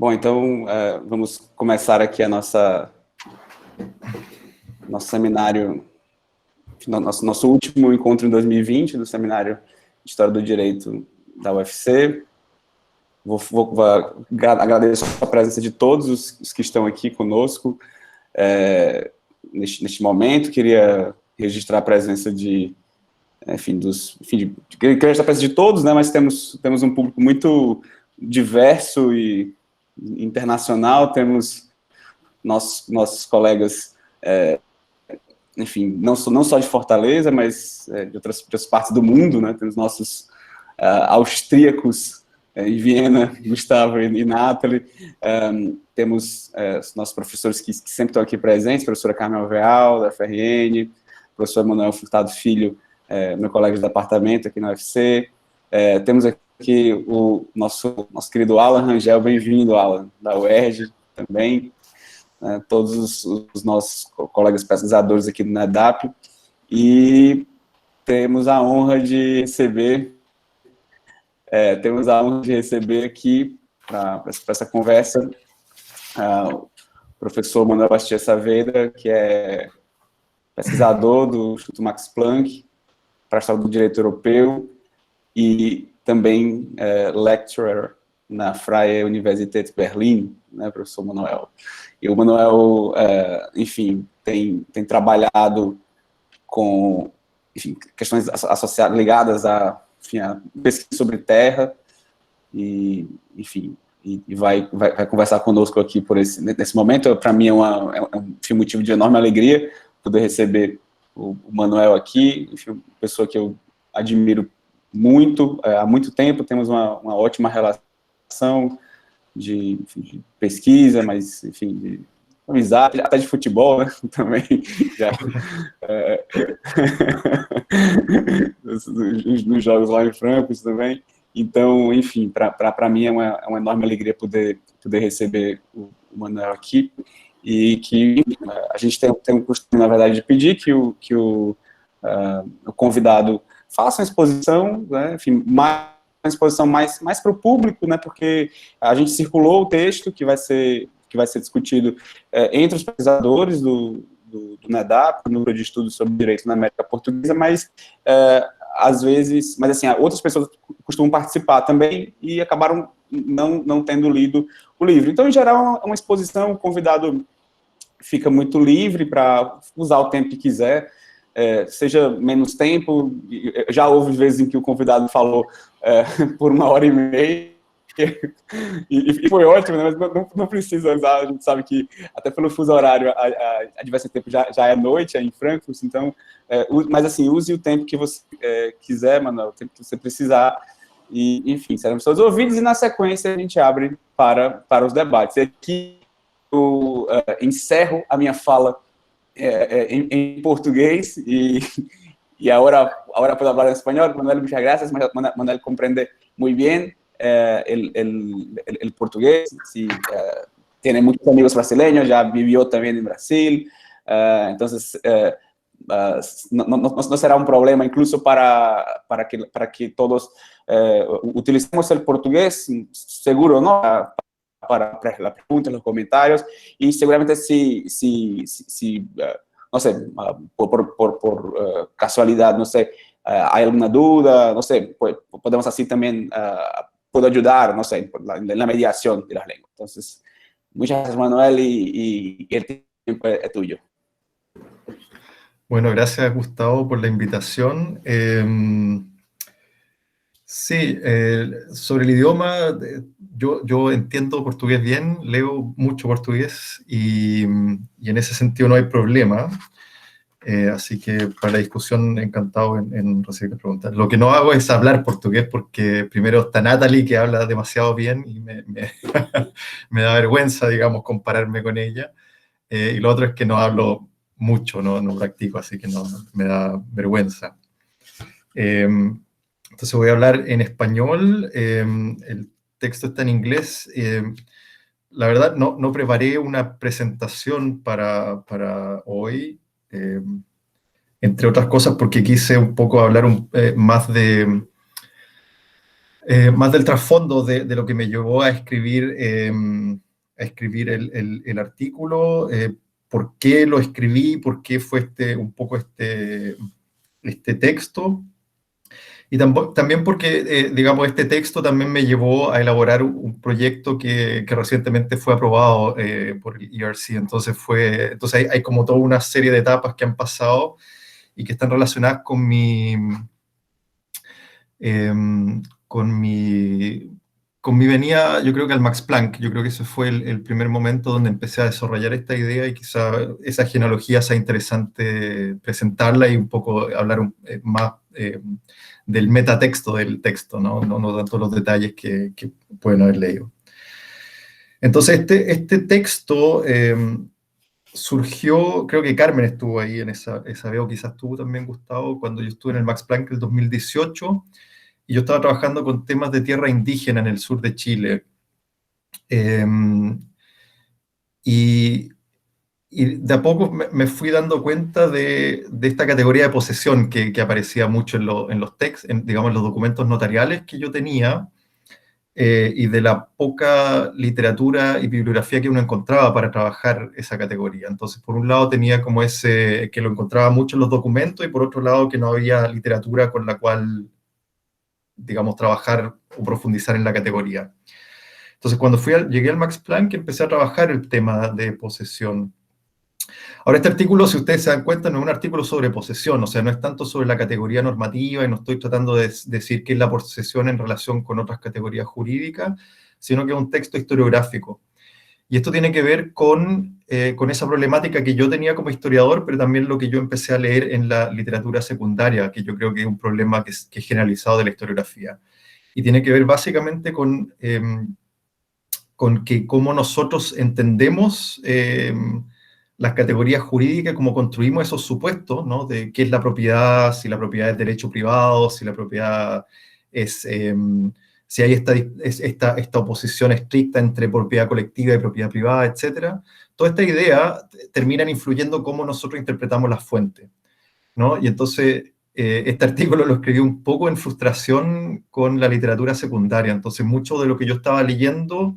Bom, então vamos começar aqui nosso seminário, nosso último encontro em 2020 do Seminário de História do Direito da UFC. Agradeço a presença de todos os que estão aqui conosco neste momento. Queria registrar a presença queria registrar a presença de todos, né, mas temos um público muito diverso e internacional. Temos nossos colegas, enfim, não só de Fortaleza, mas de outras partes do mundo, né? Temos nossos austríacos em Viena, Gustavo e Nathalie. Temos os nossos professores que sempre estão aqui presentes, professora Carmen Alvear, da FRN, professor Manuel Furtado Filho, meu colega de departamento aqui na UFC. Temos aqui o nosso querido Alan Rangel, bem-vindo, Alan, da UERJ também, todos os nossos colegas pesquisadores aqui do NEDAP, e temos a honra de receber aqui, para essa conversa, o professor Manuel Bastia Saavedra, que é pesquisador do Instituto Max Planck para a História do Direito Europeu e também lecturer na Freie Universität Berlin, né, professor Manuel. E o Manuel, enfim, tem trabalhado com, enfim, questões associadas, ligadas a pesquisa sobre terra, e, enfim, e vai conversar conosco aqui nesse momento. Para mim é um motivo de enorme alegria poder receber o Manuel aqui, enfim, uma pessoa que eu admiro muito, há muito tempo. Temos uma ótima relação de pesquisa, mas, enfim, de amizade, até de futebol, né, também, já, nos jogos lá em Frankfurt também. Então, enfim, para mim é uma enorme alegria poder receber o Manuel aqui, e que a gente tem um costume, na verdade, de pedir que o convidado faça uma exposição, né, enfim, uma exposição mais para o público, né, porque a gente circulou o texto que vai ser discutido entre os pesquisadores do NEDAP, do Núcleo de Estudos sobre Direito na América Portuguesa, mas às vezes, assim, outras pessoas costumam participar também e acabaram não tendo lido o livro. Então, em geral, é uma exposição, o convidado fica muito livre para usar o tempo que quiser, seja menos tempo. Já houve vezes em que o convidado falou por 1h30, e foi ótimo, né? Mas não precisa usar. A gente sabe que até pelo fuso horário a diverso tempo já é noite, em Frankfurt. Então, mas assim, use o tempo que você quiser, Manuel, o tempo que você precisar, e, enfim, seremos todos ouvidos, e na sequência a gente abre para os debates. E aqui eu encerro a minha fala en portugués, y ahora puedo hablar en español. Manuel, muchas gracias. Manuel comprende muy bien el portugués. Sí, tiene muchos amigos brasileños, ya vivió también en Brasil. Entonces, no será un problema incluso para que todos utilicemos el portugués, seguro, ¿no? Para las preguntas, los comentarios, y seguramente si no sé, por casualidad, no sé, hay alguna duda, no sé, pues, podemos así también, puedo ayudar, no sé, en la mediación de las lenguas. Entonces, muchas gracias, Manuel, y el tiempo es tuyo. Bueno, gracias, Gustavo, por la invitación. Sí, sobre el idioma, yo entiendo portugués bien, leo mucho portugués, y en ese sentido no hay problema. Así que para la discusión, encantado en recibir las preguntas. Lo que no hago es hablar portugués, porque primero está Nathalie, que habla demasiado bien, y me da vergüenza, digamos, compararme con ella. Y lo otro es que no hablo mucho, no practico, así que no me da vergüenza. Entonces voy a hablar en español. El texto está en inglés. La verdad, no preparé una presentación para hoy, entre otras cosas porque quise un poco hablar más de Más del trasfondo de lo que me llevó a escribir el artículo, por qué lo escribí, por qué fue un poco este texto. Y también porque, digamos, este texto también me llevó a elaborar un proyecto que recientemente fue aprobado por el ERC. Entonces hay como toda una serie de etapas que han pasado y que están relacionadas con mi venida, yo creo que al Max Planck. Yo creo que ese fue el primer momento donde empecé a desarrollar esta idea, y quizá esa genealogía sea interesante presentarla y un poco hablar más del metatexto del texto, no tanto los detalles que pueden haber leído. Entonces, este texto surgió, creo que Carmen estuvo ahí en esa veo, quizás tú también, Gustavo, cuando yo estuve en el Max Planck el 2018, y yo estaba trabajando con temas de tierra indígena en el sur de Chile. Y de a poco me fui dando cuenta de esta categoría de posesión que aparecía mucho en los textos, digamos, en los documentos notariales que yo tenía, y de la poca literatura y bibliografía que uno encontraba para trabajar esa categoría. Entonces, por un lado tenía como que lo encontraba mucho en los documentos, y por otro lado que no había literatura con la cual, digamos, trabajar o profundizar en la categoría. Entonces, cuando llegué al Max Planck, empecé a trabajar el tema de posesión. Ahora, este artículo, si ustedes se dan cuenta, no es un artículo sobre posesión, o sea, no es tanto sobre la categoría normativa, y no estoy tratando de decir qué es la posesión en relación con otras categorías jurídicas, sino que es un texto historiográfico. Y esto tiene que ver con esa problemática que yo tenía como historiador, pero también lo que yo empecé a leer en la literatura secundaria, que yo creo que es un problema que es generalizado de la historiografía. Y tiene que ver básicamente con que cómo nosotros entendemos las categorías jurídicas, cómo construimos esos supuestos, ¿no? De qué es la propiedad, si la propiedad es derecho privado, si la propiedad es... si hay esta oposición estricta entre propiedad colectiva y propiedad privada, etc. Toda esta idea terminan influyendo cómo nosotros interpretamos las fuentes, ¿no? Y entonces este artículo lo escribí un poco en frustración con la literatura secundaria. Entonces mucho de lo que yo estaba leyendo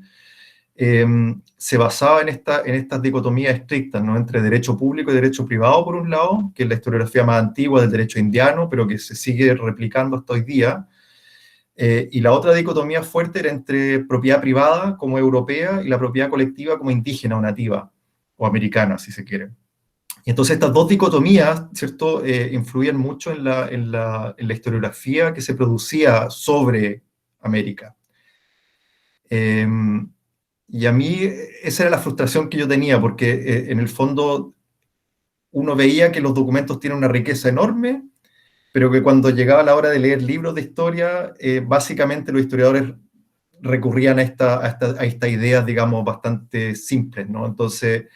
se basaba en estas dicotomías estrictas, ¿no? Entre derecho público y derecho privado, por un lado, que es la historiografía más antigua del derecho indiano, pero que se sigue replicando hasta hoy día. Y la otra dicotomía fuerte era entre propiedad privada como europea y la propiedad colectiva como indígena o nativa, o americana, si se quiere. Y entonces estas dos dicotomías, ¿cierto?, influían mucho en la historiografía que se producía sobre América. Y a mí esa era la frustración que yo tenía, porque en el fondo uno veía que los documentos tienen una riqueza enorme, pero que cuando llegaba la hora de leer libros de historia, básicamente los historiadores recurrían a estas ideas, digamos, bastante simples, ¿no? Entonces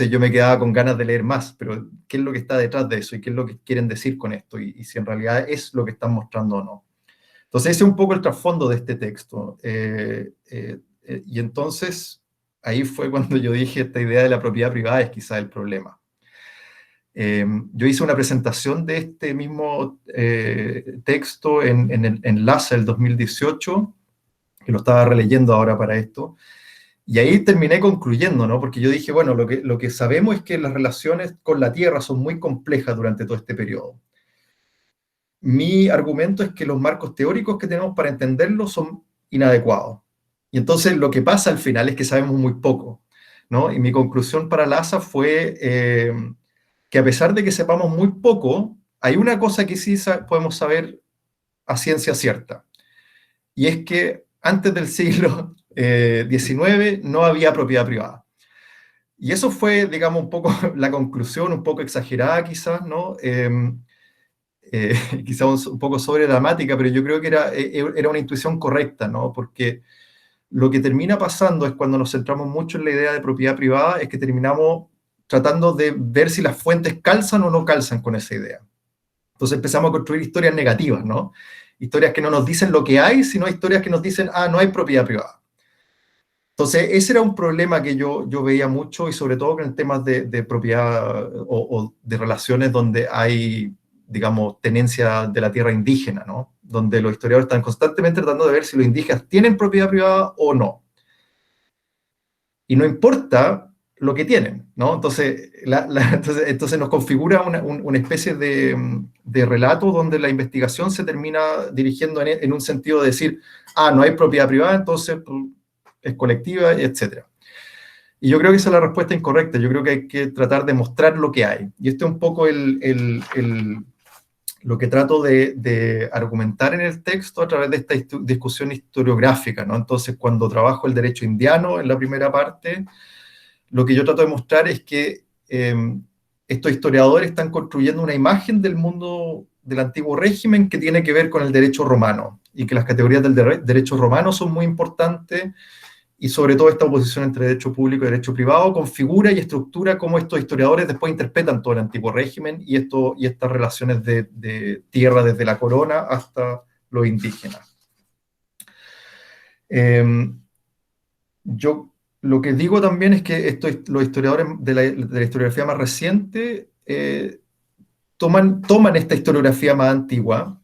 yo me quedaba con ganas de leer más, pero ¿qué es lo que está detrás de eso? ¿Y qué es lo que quieren decir con esto? Y si en realidad es lo que están mostrando o no. Entonces ese es un poco el trasfondo de este texto. Y entonces ahí fue cuando yo dije, esta idea de la propiedad privada es quizá el problema. Yo hice una presentación de este mismo texto en LASA el 2018, que lo estaba releyendo ahora para esto, y ahí terminé concluyendo, ¿no? Porque yo dije, bueno, lo que sabemos es que las relaciones con la Tierra son muy complejas durante todo este periodo. Mi argumento es que los marcos teóricos que tenemos para entenderlo son inadecuados. Y entonces lo que pasa al final es que sabemos muy poco, ¿no? Y mi conclusión para LASA fue que a pesar de que sepamos muy poco, hay una cosa que sí podemos saber a ciencia cierta. Y es que antes del siglo XIX no había propiedad privada. Y eso fue, digamos, un poco la conclusión, un poco exagerada quizás, ¿no? Quizás un poco sobredramática, pero yo creo que era una intuición correcta, ¿no? Porque lo que termina pasando es cuando nos centramos mucho en la idea de propiedad privada, es que terminamos tratando de ver si las fuentes calzan o no calzan con esa idea. Entonces empezamos a construir historias negativas, ¿no? Historias que no nos dicen lo que hay, sino historias que nos dicen, no hay propiedad privada. Entonces, ese era un problema que yo veía mucho, y sobre todo en temas de propiedad o de relaciones donde hay, digamos, tenencia de la tierra indígena, ¿no? donde los historiadores están constantemente tratando de ver si los indígenas tienen propiedad privada o no. Y no importa lo que tienen, ¿no? Entonces, entonces nos configura una especie de relato donde la investigación se termina dirigiendo en un sentido de decir, no hay propiedad privada, entonces es colectiva, etc. Y yo creo que esa es la respuesta incorrecta. Yo creo que hay que tratar de mostrar lo que hay. Y esto es un poco lo que trato de argumentar en el texto a través de esta discusión historiográfica, ¿no? Entonces, cuando trabajo el derecho indiano en la primera parte, lo que yo trato de mostrar es que estos historiadores están construyendo una imagen del mundo del antiguo régimen que tiene que ver con el derecho romano, y que las categorías del derecho romano son muy importantes, y sobre todo esta oposición entre derecho público y derecho privado configura y estructura cómo estos historiadores después interpretan todo el antiguo régimen y estas relaciones de tierra desde la corona hasta los indígenas. Yo lo que digo también es que los historiadores de la historiografía más reciente toman esta historiografía más antigua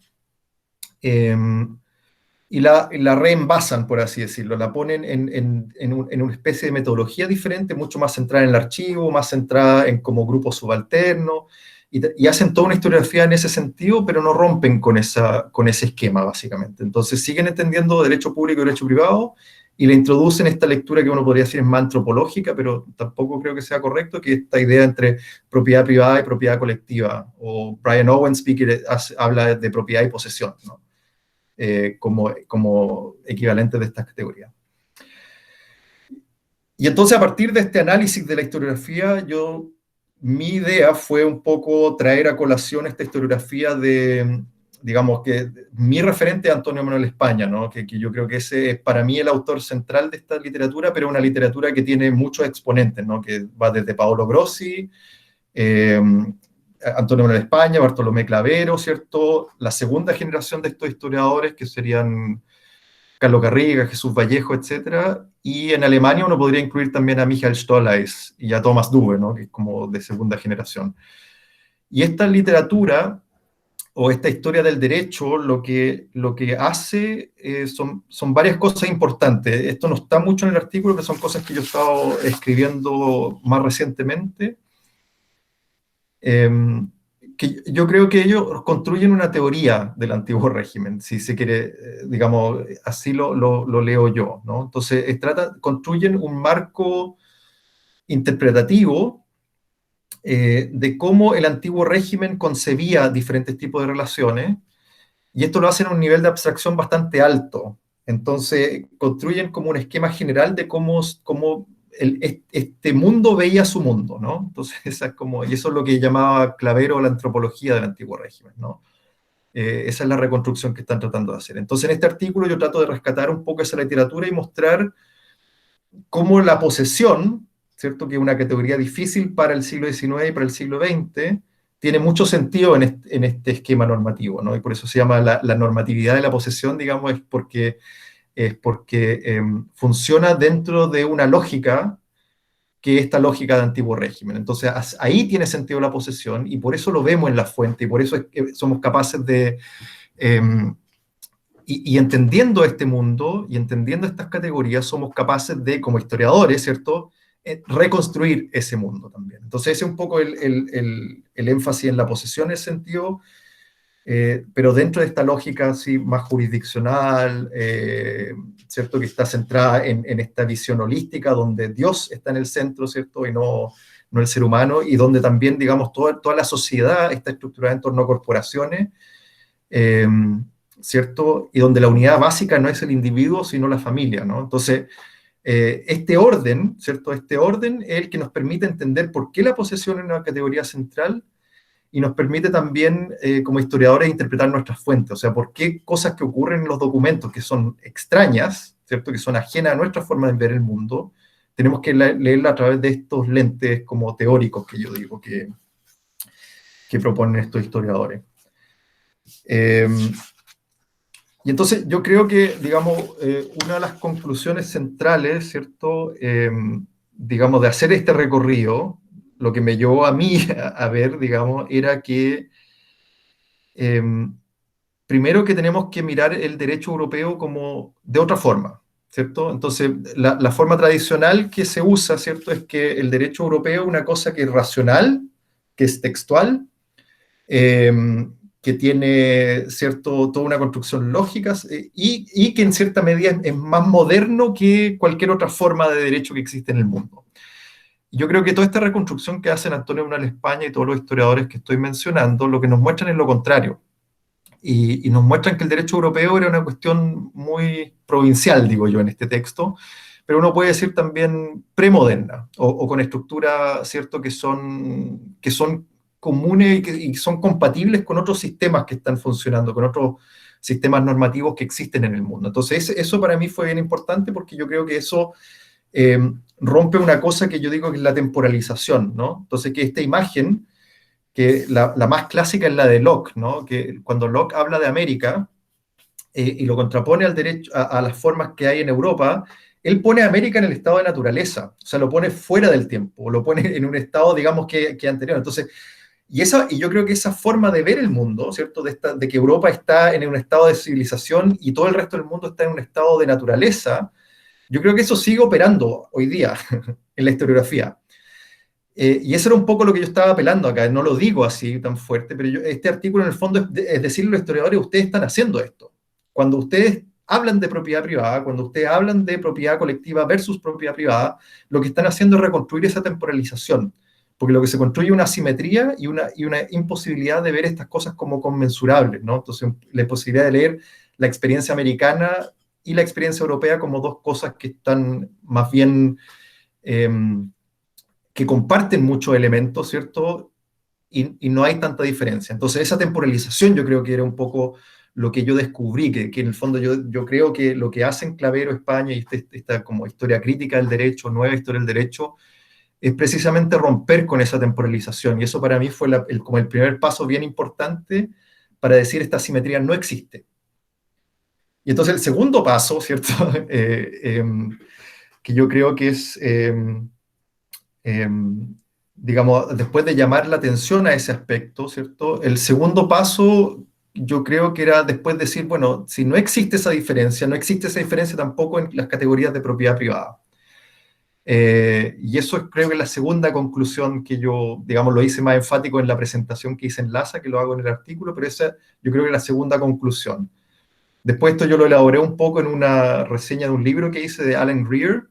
y la reenvasan, por así decirlo, la ponen en una especie de metodología diferente, mucho más centrada en el archivo, más centrada en como grupo subalterno, y hacen toda una historiografía en ese sentido, pero no rompen con ese esquema, básicamente. Entonces siguen entendiendo derecho público y derecho privado, y le introducen esta lectura que uno podría decir es más antropológica, pero tampoco creo que sea correcto, que esta idea entre propiedad privada y propiedad colectiva, o Brian Owen Speaker habla de propiedad y posesión, ¿no? Como equivalentes de estas categorías. Y entonces, a partir de este análisis de la historiografía, mi idea fue un poco traer a colación esta historiografía digamos que mi referente es Antonio Manuel España, ¿no? Que yo creo que ese es para mí el autor central de esta literatura, pero una literatura que tiene muchos exponentes, ¿no? Que va desde Paolo Grossi, Antonio Manuel España, Bartolomé Clavero, ¿cierto? La segunda generación de estos historiadores, que serían Carlos Garriga, Jesús Vallejo, etc. Y en Alemania uno podría incluir también a Michael Stolleis y a Thomas Dube, ¿no? Que es como de segunda generación. Y esta literatura, o esta historia del derecho, lo que hace son varias cosas importantes. Esto no está mucho en el artículo, pero son cosas que yo he estado escribiendo más recientemente. Que yo creo que ellos construyen una teoría del antiguo régimen, si se quiere, digamos, así lo leo yo, ¿no? Entonces, construyen un marco interpretativo de cómo el antiguo régimen concebía diferentes tipos de relaciones, y esto lo hacen a un nivel de abstracción bastante alto. Entonces, construyen como un esquema general de cómo este mundo veía su mundo, ¿no? Entonces, y eso es lo que llamaba Clavero la antropología del antiguo régimen, ¿no? Esa es la reconstrucción que están tratando de hacer. Entonces, en este artículo yo trato de rescatar un poco esa literatura y mostrar cómo la posesión, ¿cierto? Que es una categoría difícil para el siglo XIX y para el siglo XX, tiene mucho sentido en este esquema normativo, ¿no? Y por eso se llama la normatividad de la posesión, digamos, es porque funciona dentro de una lógica que es esta lógica de antiguo régimen. Entonces, ahí tiene sentido la posesión, y por eso lo vemos en la fuente, y por eso es que somos capaces de... y entendiendo este mundo, y entendiendo estas categorías, somos capaces de, como historiadores, ¿cierto?, reconstruir ese mundo también. Entonces, ese es un poco el énfasis en la posesión en ese sentido, pero dentro de esta lógica así más jurisdiccional, ¿cierto?, que está centrada en esta visión holística, donde Dios está en el centro, ¿cierto?, y no el ser humano, y donde también, digamos, toda la sociedad está estructurada en torno a corporaciones, ¿cierto?, y donde la unidad básica no es el individuo, sino la familia, ¿no? Entonces, este orden, ¿cierto?, este orden es el que nos permite entender por qué la posesión es una categoría central, y nos permite también, como historiadores, interpretar nuestras fuentes, o sea, por qué cosas que ocurren en los documentos que son extrañas, ¿cierto?, que son ajenas a nuestra forma de ver el mundo, tenemos que leerla a través de estos lentes como teóricos que yo digo que proponen estos historiadores. Y entonces yo creo que, digamos, una de las conclusiones centrales, ¿cierto?, digamos, de hacer este recorrido, lo que me llevó a mí a ver, digamos, era que primero que tenemos que mirar el derecho europeo como de otra forma, ¿cierto? Entonces, la forma tradicional que se usa, ¿cierto?, es que el derecho europeo es una cosa que es racional, que es textual, eh, que tiene, ¿cierto?, toda una construcción lógica y que en cierta medida es más moderno que cualquier otra forma de derecho que existe en el mundo. Yo creo que toda esta reconstrucción que hacen Antonio Brunel España y todos los historiadores que estoy mencionando, lo que nos muestran es lo contrario. Y nos muestran que el derecho europeo era una cuestión muy provincial, digo yo, en este texto, pero uno puede decir también premoderna, o con estructuras, ¿cierto?, que son comunes y son compatibles con otros sistemas que están funcionando, con otros sistemas normativos que existen en el mundo. Entonces, eso para mí fue bien importante porque yo creo que eso eh, rompe una cosa que yo digo que es la temporalización, ¿no? Entonces, que esta imagen, que la más clásica es la de Locke, ¿no? Que cuando Locke habla de América y lo contrapone al derecho, a las formas que hay en Europa, él pone a América en el estado de naturaleza, o sea, lo pone fuera del tiempo, lo pone en un estado, digamos, que anterior. Entonces, y yo creo que esa forma de ver el mundo, ¿cierto? De que Europa está en un estado de civilización y todo el resto del mundo está en un estado de naturaleza, yo creo que eso sigue operando hoy día en la historiografía. Y eso era un poco lo que yo estaba apelando acá, no lo digo así tan fuerte, pero este artículo en el fondo es decirle a los historiadores, ustedes están haciendo esto. Cuando ustedes hablan de propiedad privada, cuando ustedes hablan de propiedad colectiva versus propiedad privada, lo que están haciendo es reconstruir esa temporalización, porque lo que se construye es una asimetría y una imposibilidad de ver estas cosas como conmensurables, ¿no? Entonces, la imposibilidad de leer la experiencia americana y la experiencia europea como dos cosas que están más bien... que comparten muchos elementos, ¿cierto? Y no hay tanta diferencia. Entonces, esa temporalización yo creo que era un poco lo que yo descubrí, que en el fondo yo creo que lo que hacen Clavero, España y esta como historia crítica del derecho, nueva historia del derecho, es precisamente romper con esa temporalización. Y eso para mí fue como el primer paso bien importante para decir esta simetría no existe. Y entonces el segundo paso, ¿cierto? Que yo creo que es... digamos, después de llamar la atención a ese aspecto, ¿cierto? El segundo paso, yo creo que era después decir, bueno, si no existe esa diferencia, no existe esa diferencia tampoco en las categorías de propiedad privada. Y eso creo que es la segunda conclusión que yo, digamos, lo hice más enfático en la presentación que hice en LASA, que lo hago en el artículo, pero esa yo creo que es la segunda conclusión. Después esto yo lo elaboré un poco en una reseña de un libro que hice de Alan Greer,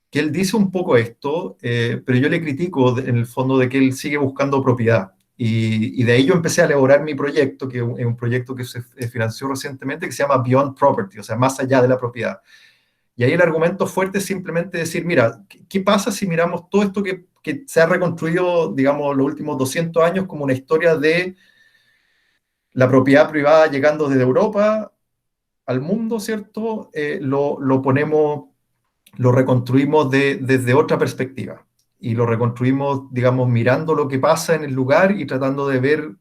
que él dice un poco esto, pero yo le critico en el fondo de que él sigue buscando propiedad. Y de ahí yo empecé a elaborar mi proyecto, que es un proyecto que se financió recientemente, que se llama Beyond Property, o sea, más allá de la propiedad. Y ahí el argumento fuerte es simplemente decir, mira, ¿qué pasa si miramos todo esto que se ha reconstruido, digamos, los últimos 200 años como una historia de la propiedad privada llegando desde Europa al mundo, ¿cierto? Lo ponemos, lo reconstruimos desde otra perspectiva y lo reconstruimos, digamos, mirando lo que pasa en el lugar y tratando de ver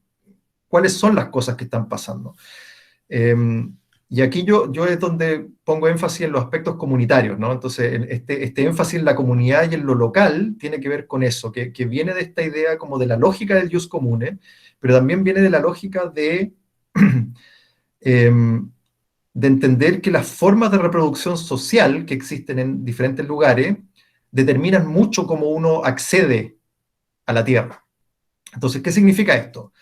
cuáles son las cosas que están pasando. Eh, y aquí yo es donde pongo énfasis en los aspectos comunitarios, ¿no? Entonces, este énfasis en la comunidad y en lo local tiene que ver con eso, que viene de esta idea como de la lógica del jus comune, pero también viene de la lógica eh, de entender que las formas de reproducción social que existen en diferentes lugares determinan mucho cómo uno accede a la tierra. Entonces, ¿qué significa esto?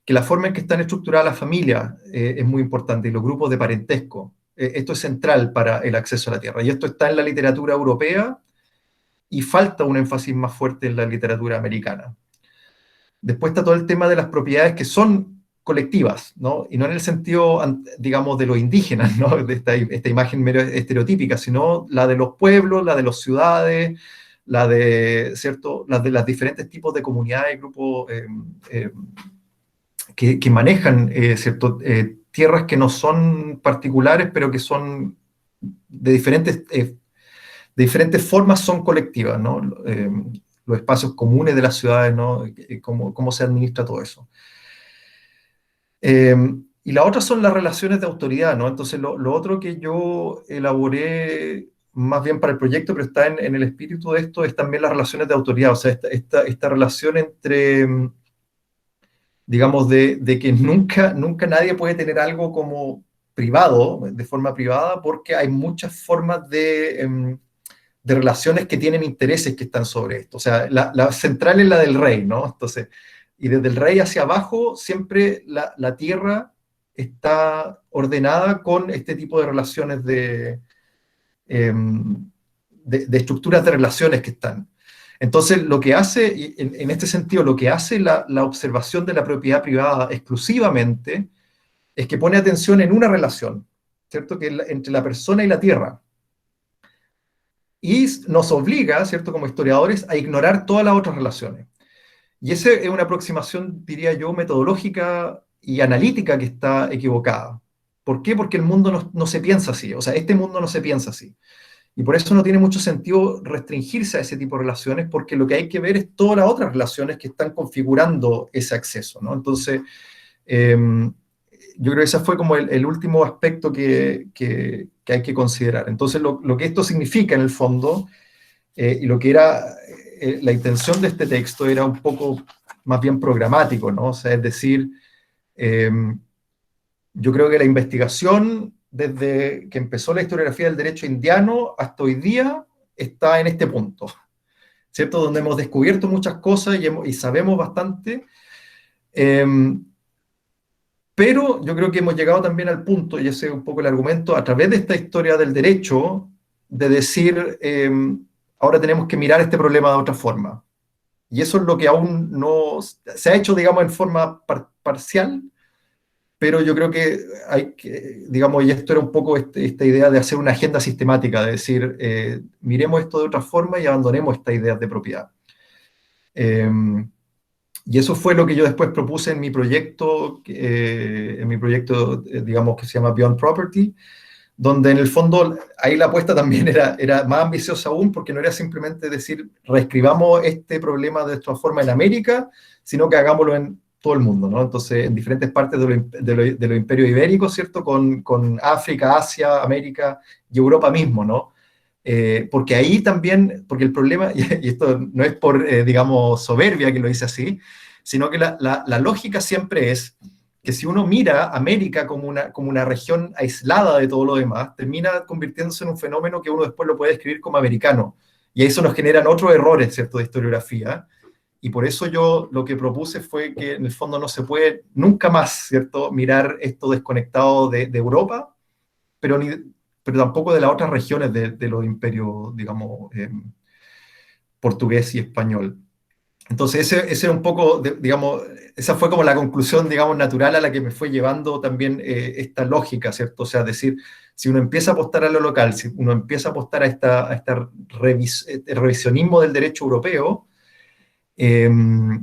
Que la forma en que están estructuradas las familias es muy importante y los grupos de parentesco. Esto es central para el acceso a la tierra. Y esto está en la literatura europea y falta un énfasis más fuerte en la literatura americana. Después está todo el tema de las propiedades que son colectivas, ¿no? Y no en el sentido, digamos, de los indígenas, ¿no? De esta imagen medio estereotípica, sino la de los pueblos, la de las ciudades, la de, ¿cierto? La de los diferentes tipos de comunidades y grupos que manejan, ¿cierto? Tierras que no son particulares, pero que son de diferentes formas, son colectivas, ¿no? Los espacios comunes de las ciudades, ¿no? Cómo se administra todo eso. Y la otra son las relaciones de autoridad, ¿no? Entonces, lo otro que yo elaboré más bien para el proyecto, pero está en el espíritu de esto, es también las relaciones de autoridad, o sea, esta relación entre, digamos, de que nunca nadie puede tener algo como privado, de forma privada, porque hay muchas formas de relaciones que tienen intereses que están sobre esto. O sea, la central es la del rey, ¿no? Entonces, y desde el rey hacia abajo, siempre la tierra está ordenada con este tipo de relaciones de estructuras de relaciones que están. Entonces, lo que hace, en este sentido, lo que hace la observación de la propiedad privada exclusivamente es que pone atención en una relación, ¿cierto? Que es entre la persona y la tierra. Y nos obliga, ¿cierto? Como historiadores, a ignorar todas las otras relaciones. Y esa es una aproximación, diría yo, metodológica y analítica que está equivocada. ¿Por qué? Porque el mundo no se piensa así. O sea, este mundo no se piensa así. Y por eso no tiene mucho sentido restringirse a ese tipo de relaciones, porque lo que hay que ver es todas las otras relaciones que están configurando ese acceso, ¿no? Entonces, yo creo que ese fue como el último aspecto que hay que considerar. Entonces, lo que esto significa en el fondo, y lo que era la intención de este texto era un poco más bien programático, ¿no? O sea, es decir, yo creo que la investigación, desde que empezó la historiografía del derecho indiano hasta hoy día, está en este punto, ¿cierto? Donde hemos descubierto muchas cosas y sabemos bastante, pero yo creo que hemos llegado también al punto, y ese es un poco el argumento, a través de esta historia del derecho, de decir, ahora tenemos que mirar este problema de otra forma. Y eso es lo que aún no se ha hecho, digamos, en forma parcial, pero yo creo que hay que, digamos, y esto era un poco esta idea de hacer una agenda sistemática, de decir, miremos esto de otra forma y abandonemos estas ideas de propiedad. Y eso fue lo que yo después propuse en mi proyecto, digamos, que se llama Beyond Property, donde en el fondo ahí la apuesta también era más ambiciosa aún, porque no era simplemente decir, reescribamos este problema de esta forma en América, sino que hagámoslo en todo el mundo, ¿no? Entonces, en diferentes partes de los imperios ibéricos, ¿cierto? Con África, Asia, América y Europa mismo, ¿no? Porque ahí también, porque el problema, y esto no es por, digamos, soberbia que lo dice así, sino que la lógica siempre es que si uno mira América como una región aislada de todo lo demás, termina convirtiéndose en un fenómeno que uno después lo puede describir como americano. Y eso nos generan otros errores, ¿cierto?, de historiografía. Y por eso yo lo que propuse fue que en el fondo no se puede nunca más, ¿cierto?, mirar esto desconectado de Europa, pero tampoco de las otras regiones de los imperios, digamos, portugués y español. Entonces, ese era un poco, digamos, esa fue como la conclusión, digamos, natural a la que me fue llevando también esta lógica, ¿cierto? O sea, decir, si uno empieza a apostar a lo local, si uno empieza a apostar a este revisionismo del derecho europeo, el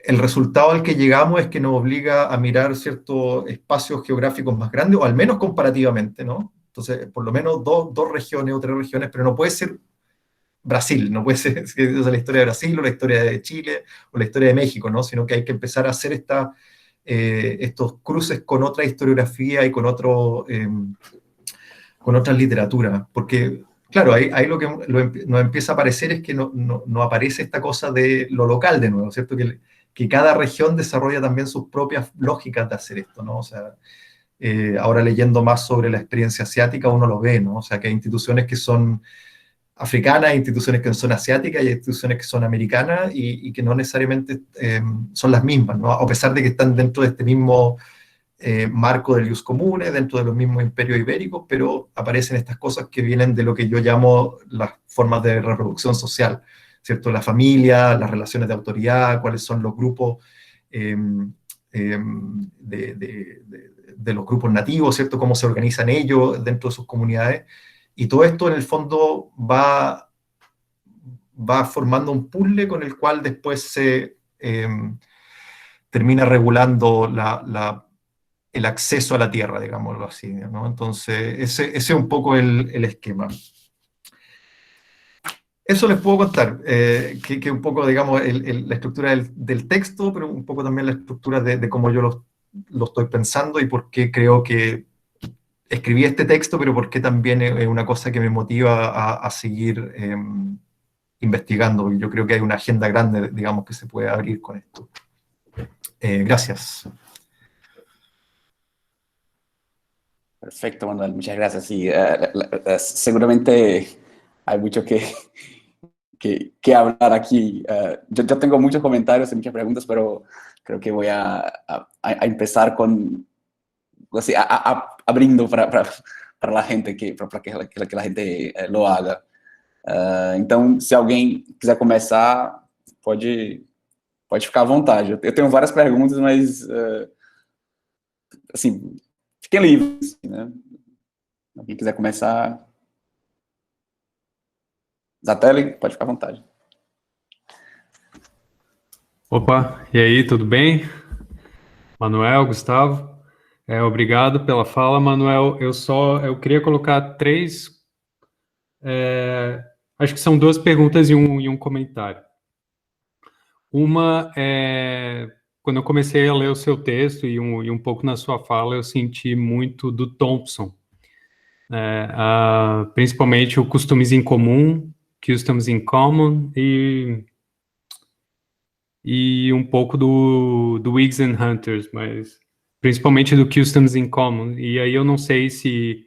resultado al que llegamos es que nos obliga a mirar ciertos espacios geográficos más grandes, o al menos comparativamente, ¿no? Entonces, por lo menos dos regiones o tres regiones, pero no puede ser Brasil, no puede ser la historia de Brasil o la historia de Chile o la historia de México, ¿no? Sino que hay que empezar a hacer estos cruces con otra historiografía y con otras literaturas, porque, claro, ahí lo que nos empieza a aparecer es que no aparece esta cosa de lo local de nuevo, ¿cierto? Que cada región desarrolla también sus propias lógicas de hacer esto, ¿no? O sea, ahora leyendo más sobre la experiencia asiática uno lo ve, ¿no? O sea, que hay instituciones que son africanas, hay instituciones que son asiáticas y hay instituciones que son americanas y que no necesariamente son las mismas, ¿no? A pesar de que están dentro de este mismo marco del ius comune, dentro de los mismos imperios ibéricos, pero aparecen estas cosas que vienen de lo que yo llamo las formas de reproducción social, ¿cierto? La familia, las relaciones de autoridad, cuáles son los grupos de los grupos nativos, ¿cierto? Cómo se organizan ellos dentro de sus comunidades. Y todo esto, en el fondo, va formando un puzzle con el cual después se termina regulando el acceso a la tierra, digámoslo así, ¿no? Entonces, ese es un poco el esquema. Eso les puedo contar, que un poco, digamos, la estructura del texto, pero un poco también la estructura de cómo yo lo estoy pensando y por qué creo que escribí este texto, pero porque también es una cosa que me motiva a seguir investigando, porque yo creo que hay una agenda grande, digamos, que se puede abrir con esto. Gracias. Perfecto, Manuel, muchas gracias. Sí, seguramente hay mucho que hablar aquí. Yo tengo muchos comentarios y muchas preguntas, pero creo que voy a empezar con, así, abriendo para la gente, para que la gente lo haga. Então, se alguém quiser começar, pode ficar à vontade. Eu tenho várias perguntas, mas, assim, fiquem livres, né? Quem quiser começar, Zatelli, pode ficar à vontade. Opa, e aí, tudo bem? Manuel, Gustavo, obrigado pela fala, Manuel. Eu queria colocar três, acho que são duas perguntas e um comentário. Uma é, quando eu comecei a ler o seu texto e um pouco na sua fala, eu senti muito do Thompson, principalmente o Costumes em Comum, Customs in Common e um pouco do Whigs and Hunters, mas principalmente do Customs in Common. E aí eu não sei se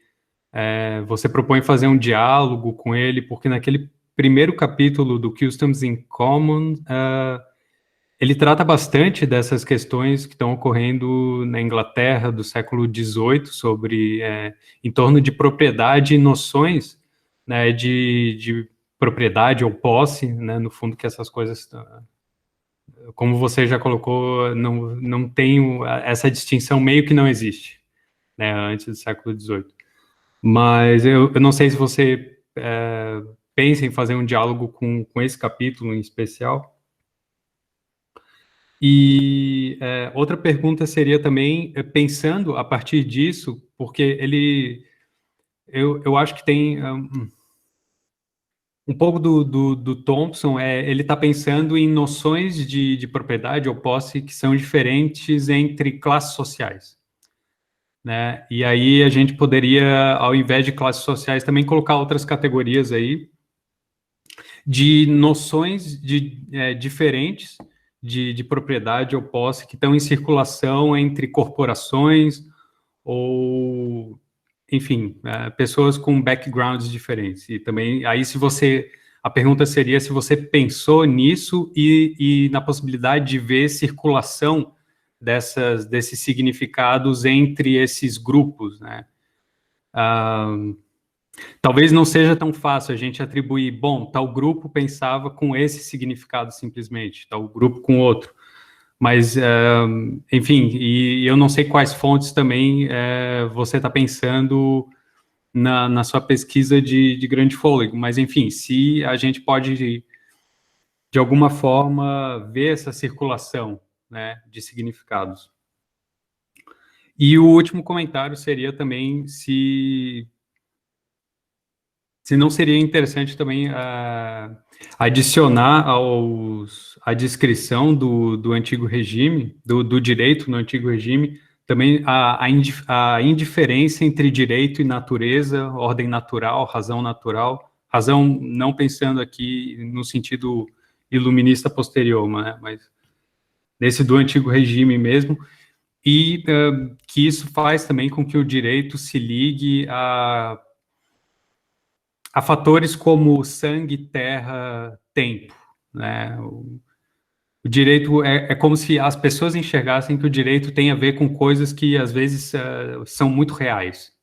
você propõe fazer um diálogo com ele, porque naquele primeiro capítulo do Customs in Common, ele trata bastante dessas questões que estão ocorrendo na Inglaterra do século XVIII, sobre em torno de propriedade e noções, né, de propriedade ou posse, né, no fundo que essas coisas, como você já colocou, não tem essa distinção, meio que não existe, né, antes do século XVIII. Mas eu não sei se você pensa em fazer um diálogo com esse capítulo em especial. E outra pergunta seria também, pensando a partir disso, porque eu acho que tem um pouco do Thompson, ele está pensando em noções de propriedade ou posse que são diferentes entre classes sociais, né? E aí a gente poderia, ao invés de classes sociais, também colocar outras categorias aí de noções diferentes de propriedade ou posse que estão em circulação entre corporações ou, enfim, pessoas com backgrounds diferentes. E também, aí a pergunta seria se você pensou nisso e na possibilidade de ver circulação desses significados entre esses grupos, né? Talvez não seja tão fácil a gente atribuir, bom, tal grupo pensava com esse significado simplesmente, tal grupo com outro. Mas, enfim, e eu não sei quais fontes também você está pensando na sua pesquisa de grande fôlego, mas, enfim, se a gente pode, de alguma forma, ver essa circulação, né, de significados. E o último comentário seria também se não seria interessante também adicionar à descrição do antigo regime, do direito no antigo regime, também a indiferença entre direito e natureza, ordem natural, razão não pensando aqui no sentido iluminista posterior, né, mas nesse do antigo regime mesmo, e que isso faz também com que o direito se ligue a fatores como sangue, terra, tempo, né? O direito é como se as pessoas enxergassem que o direito tem a ver com coisas que, às vezes, são muito reais,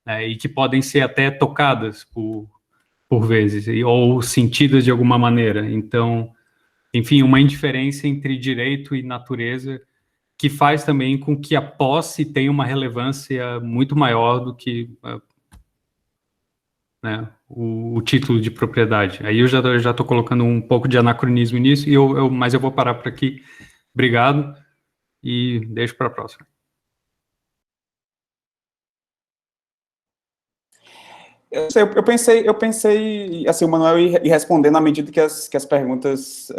né? E que podem ser até tocadas por vezes, ou sentidas de alguma maneira. Então, enfim, uma indiferença entre direito e natureza que faz também com que a posse tenha uma relevância muito maior do que né, o título de propriedade. Aí eu já estou colocando um pouco de anacronismo nisso, mas eu vou parar por aqui. Obrigado e deixo para a próxima. Eu pensei, assim, o Manuel ir respondendo à medida que as perguntas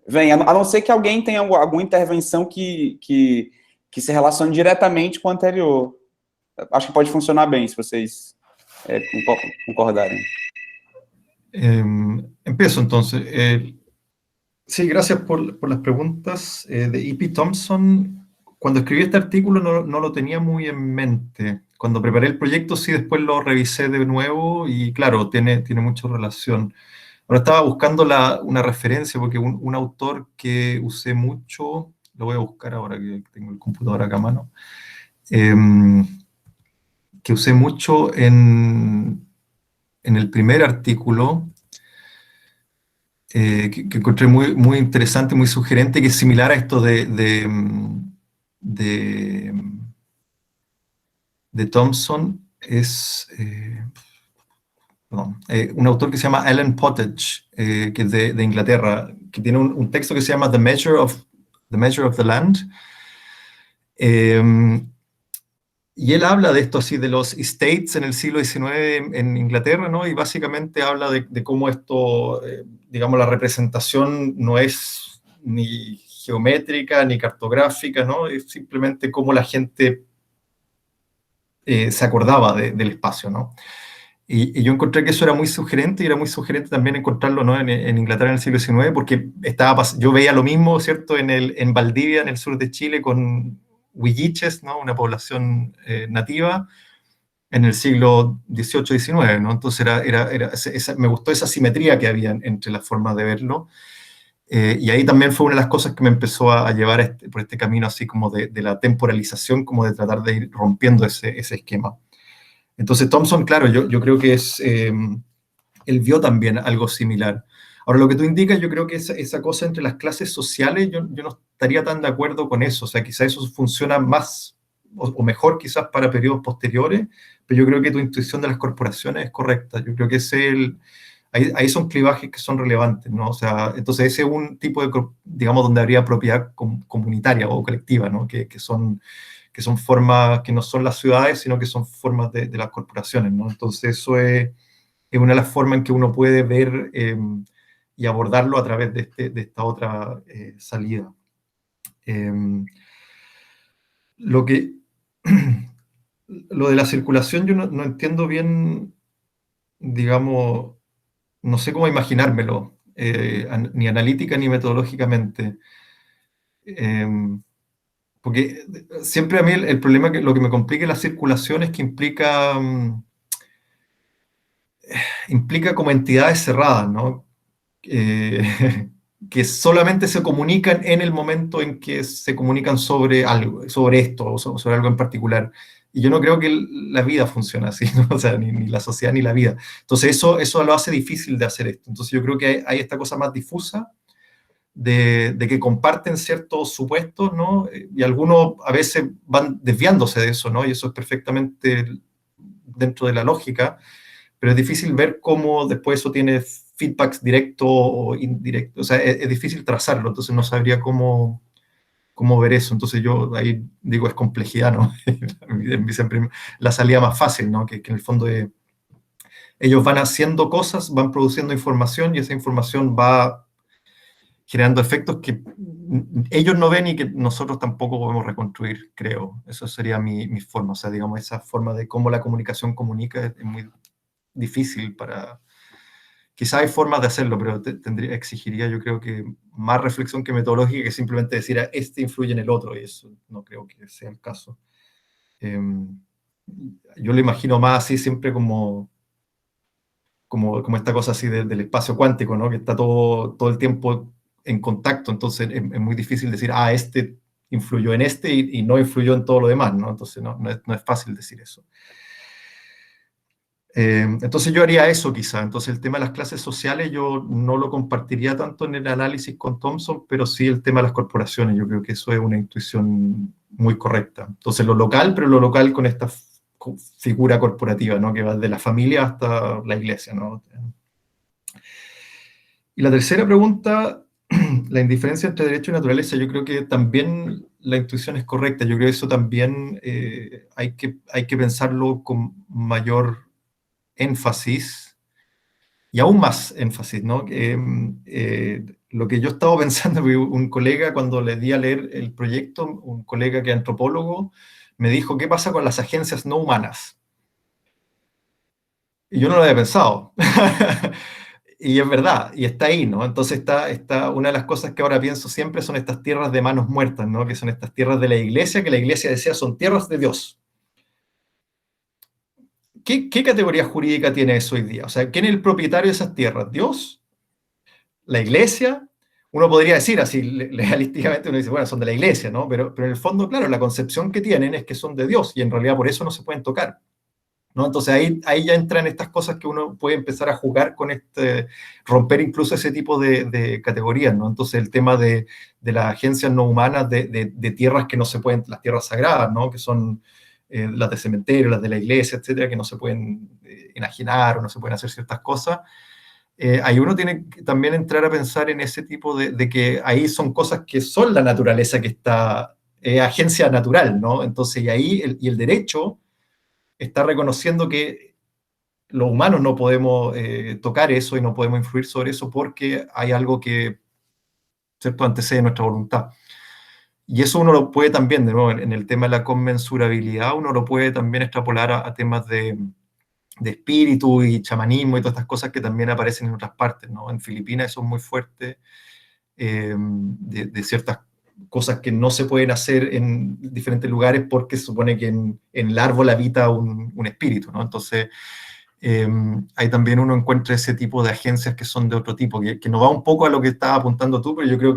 vêm, a não ser que alguém tenha alguma intervenção que se relacione diretamente com o anterior. Acho que pode funcionar bem, se vocês concordarem. Empiezo entonces. Sí, gracias por las preguntas. De E.P. Thompson, cuando escribí este artículo no lo tenía muy en mente. Cuando preparé el proyecto, sí, después lo revisé de nuevo y claro, tiene mucha relación. Ahora estaba buscando una referencia porque un autor que usé mucho, lo voy a buscar ahora que tengo el computador acá a mano, que usé mucho en el primer artículo, que encontré muy interesante, muy sugerente, que es similar a esto de, de Thompson, es perdón, un autor que se llama Alan Pottage, que es de Inglaterra, que tiene un texto que se llama The Measure of the Land. Y él habla de esto así, de los estates en el siglo XIX en Inglaterra, ¿no? Y básicamente habla de cómo esto, digamos, la representación no es ni geométrica ni cartográfica, ¿no? Es simplemente cómo la gente se acordaba del espacio, ¿no? Y yo encontré que eso era muy sugerente, y era muy sugerente también encontrarlo, ¿no? En Inglaterra en el siglo XIX, porque yo veía lo mismo, ¿cierto? En Valdivia, en el sur de Chile, con huilliches, ¿no? Una población nativa, en el siglo XVIII-XIX, ¿no? Entonces me gustó esa simetría que había entre las formas de verlo, y ahí también fue una de las cosas que me empezó a llevar por este camino así como de la temporalización, como de tratar de ir rompiendo ese esquema. Entonces Thompson, claro, yo creo que él vio también algo similar. Ahora, lo que tú indicas, yo creo que esa cosa entre las clases sociales, yo no estaría tan de acuerdo con eso. O sea, quizás eso funciona más o mejor quizás para periodos posteriores, pero yo creo que tu intuición de las corporaciones es correcta. Yo creo que ahí son clivajes que son relevantes, ¿no? O sea, entonces ese es un tipo de, digamos, donde habría propiedad comunitaria o colectiva, ¿no? Que son formas que no son las ciudades, sino que son formas de las corporaciones, ¿no? Entonces eso es una de las formas en que uno puede ver y abordarlo a través de esta otra salida. Lo de la circulación yo no entiendo bien, digamos, no sé cómo imaginármelo, ni analítica ni metodológicamente. Porque siempre a mí el problema, lo que me complica la circulación es que implica como entidades cerradas, ¿no? Que solamente se comunican en el momento en que se comunican sobre algo, sobre esto, o sobre algo en particular. Y yo no creo que la vida funcione así, ¿no? O sea, ni la sociedad ni la vida. Entonces eso lo hace difícil de hacer esto. Entonces yo creo que hay esta cosa más difusa de que comparten ciertos supuestos, ¿no? Y algunos a veces van desviándose de eso, ¿no? Y eso es perfectamente dentro de la lógica, pero es difícil ver cómo después eso tiene feedbacks directo o indirecto. O sea, es difícil trazarlo, entonces no sabría cómo ver eso. Entonces yo ahí digo, es complejidad, ¿no? Siempre la salida más fácil, ¿no? Que en el fondo ellos van haciendo cosas, van produciendo información y esa información va generando efectos que ellos no ven y que nosotros tampoco podemos reconstruir, creo. Eso sería mi forma. O sea, digamos, esa forma de cómo la comunicación comunica es muy difícil para... Quizás hay formas de hacerlo, pero exigiría, yo creo que más reflexión que metodológica que simplemente decir, este influye en el otro, y eso no creo que sea el caso. Yo lo imagino más así siempre como esta cosa así del espacio cuántico, ¿no? Que está todo el tiempo en contacto, entonces es muy difícil decir, este influyó en este y no influyó en todo lo demás, ¿no? Entonces no es fácil decir eso. Entonces yo haría eso quizá. Entonces el tema de las clases sociales yo no lo compartiría tanto en el análisis con Thompson, pero sí el tema de las corporaciones. Yo creo que eso es una intuición muy correcta. Entonces lo local, pero lo local con esta figura corporativa, ¿no? Que va desde la familia hasta la iglesia, ¿no? Y la tercera pregunta, la indiferencia entre derecho y naturaleza, yo creo que también la intuición es correcta. Yo creo que eso también hay que pensarlo con mayor énfasis y aún más énfasis, ¿no? Lo que yo estaba pensando, un colega cuando le di a leer el proyecto, un colega que es antropólogo, me dijo, ¿qué pasa con las agencias no humanas? Y yo no lo había pensado. Y es verdad, y está ahí, ¿no? Entonces una de las cosas que ahora pienso siempre son estas tierras de manos muertas, ¿no? Que son estas tierras de la iglesia, que la iglesia decía son tierras de Dios. ¿Qué categoría jurídica tiene eso hoy día? O sea, ¿quién es el propietario de esas tierras? ¿Dios? ¿La iglesia? Uno podría decir así, legalísticamente uno dice, bueno, son de la iglesia, ¿no? Pero en el fondo, claro, la concepción que tienen es que son de Dios, y en realidad por eso no se pueden tocar, ¿no? Entonces ahí ya entran estas cosas que uno puede empezar a jugar con romper incluso ese tipo de categorías, ¿no? Entonces el tema de las agencias no humanas de tierras que no se pueden, las tierras sagradas, ¿no? Que son las de cementerio, las de la iglesia, etcétera, que no se pueden enajenar o no se pueden hacer ciertas cosas. Ahí uno tiene que también entrar a pensar en ese tipo de que ahí son cosas que son la naturaleza que está, agencia natural, ¿no? Entonces, y ahí el derecho está reconociendo que los humanos no podemos tocar eso y no podemos influir sobre eso porque hay algo que, ¿cierto?, antecede nuestra voluntad. Y eso uno lo puede también, de nuevo, en el tema de la conmensurabilidad, uno lo puede también extrapolar a temas de espíritu y chamanismo y todas estas cosas que también aparecen en otras partes, ¿no? En Filipinas eso es muy fuerte, de ciertas cosas que no se pueden hacer en diferentes lugares porque se supone que en el árbol habita un espíritu, ¿no? Entonces, ahí también uno encuentra ese tipo de agencias que son de otro tipo, que nos va un poco a lo que estabas apuntando tú, pero yo creo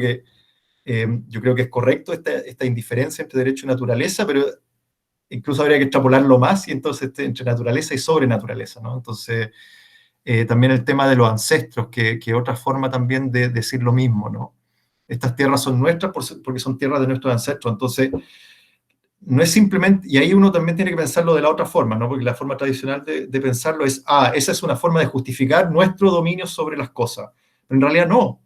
que es correcto esta indiferencia entre derecho y naturaleza, pero incluso habría que extrapolarlo más, y entonces entre naturaleza y sobrenaturaleza, ¿no? Entonces, también el tema de los ancestros, que otra forma también de decir lo mismo, ¿no? Estas tierras son nuestras porque son tierras de nuestros ancestros, entonces, no es simplemente, y ahí uno también tiene que pensarlo de la otra forma, ¿no? Porque la forma tradicional de pensarlo es, esa es una forma de justificar nuestro dominio sobre las cosas, pero en realidad no.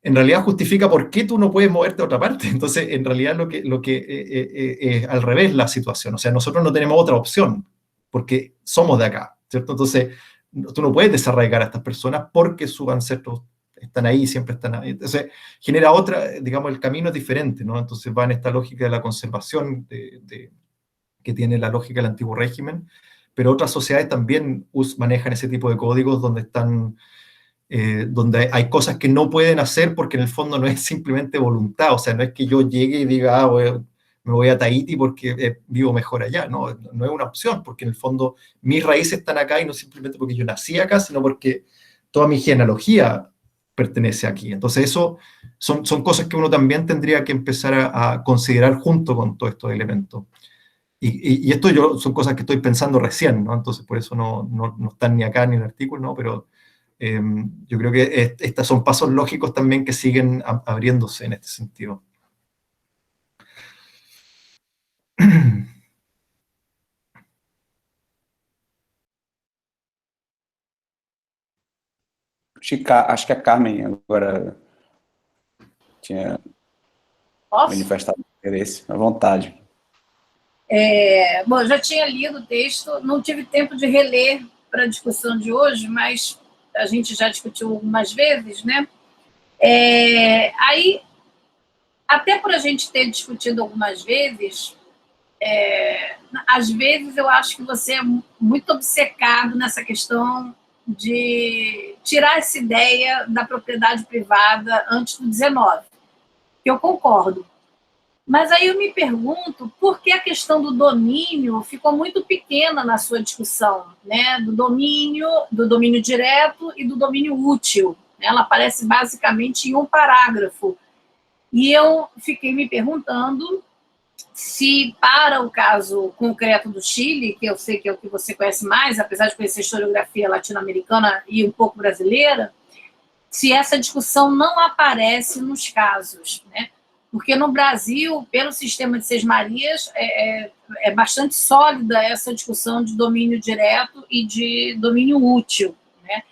En realidad justifica por qué tú no puedes moverte a otra parte. Entonces, en realidad lo que es al revés la situación. O sea, nosotros no tenemos otra opción, porque somos de acá, ¿cierto? Entonces, tú no puedes desarraigar a estas personas porque sus ancestros están ahí, siempre están ahí. Entonces, genera otra, digamos, el camino es diferente, ¿no? Entonces va en esta lógica de la conservación que tiene la lógica del antiguo régimen, pero otras sociedades también manejan ese tipo de códigos donde están donde hay cosas que no pueden hacer porque en el fondo no es simplemente voluntad, o sea, no es que yo llegue y diga, me voy a Tahití porque vivo mejor allá, no, no es una opción, porque en el fondo mis raíces están acá y no simplemente porque yo nací acá, sino porque toda mi genealogía pertenece aquí. Entonces eso son cosas que uno también tendría que empezar a considerar junto con todos estos elementos. Y esto son cosas que estoy pensando recién, ¿no? Entonces por eso no están ni acá ni en el artículo, ¿no? Pero yo creo que estos son pasos lógicos también que siguen abriéndose en este sentido. Acho que a Carmen agora tinha manifestado interesse, à vontade. Bom, eu já tinha lido o texto, não tive tempo de reler para a discussão de hoje, mas a gente já discutiu algumas vezes, né? Aí, até por a gente ter discutido algumas vezes, às vezes eu acho que você é muito obcecado nessa questão de tirar essa ideia da propriedade privada antes do 19, que eu concordo. Mas aí eu me pergunto por que a questão do domínio ficou muito pequena na sua discussão, né? Do domínio direto e do domínio útil. Ela aparece basicamente em um parágrafo. E eu fiquei me perguntando se, para o caso concreto do Chile, que eu sei que é o que você conhece mais, apesar de conhecer historiografia latino-americana e um pouco brasileira, se essa discussão não aparece nos casos, né? Porque no Brasil, pelo sistema de Sesmarias, é bastante sólida essa discussão de domínio direto e de domínio útil, né?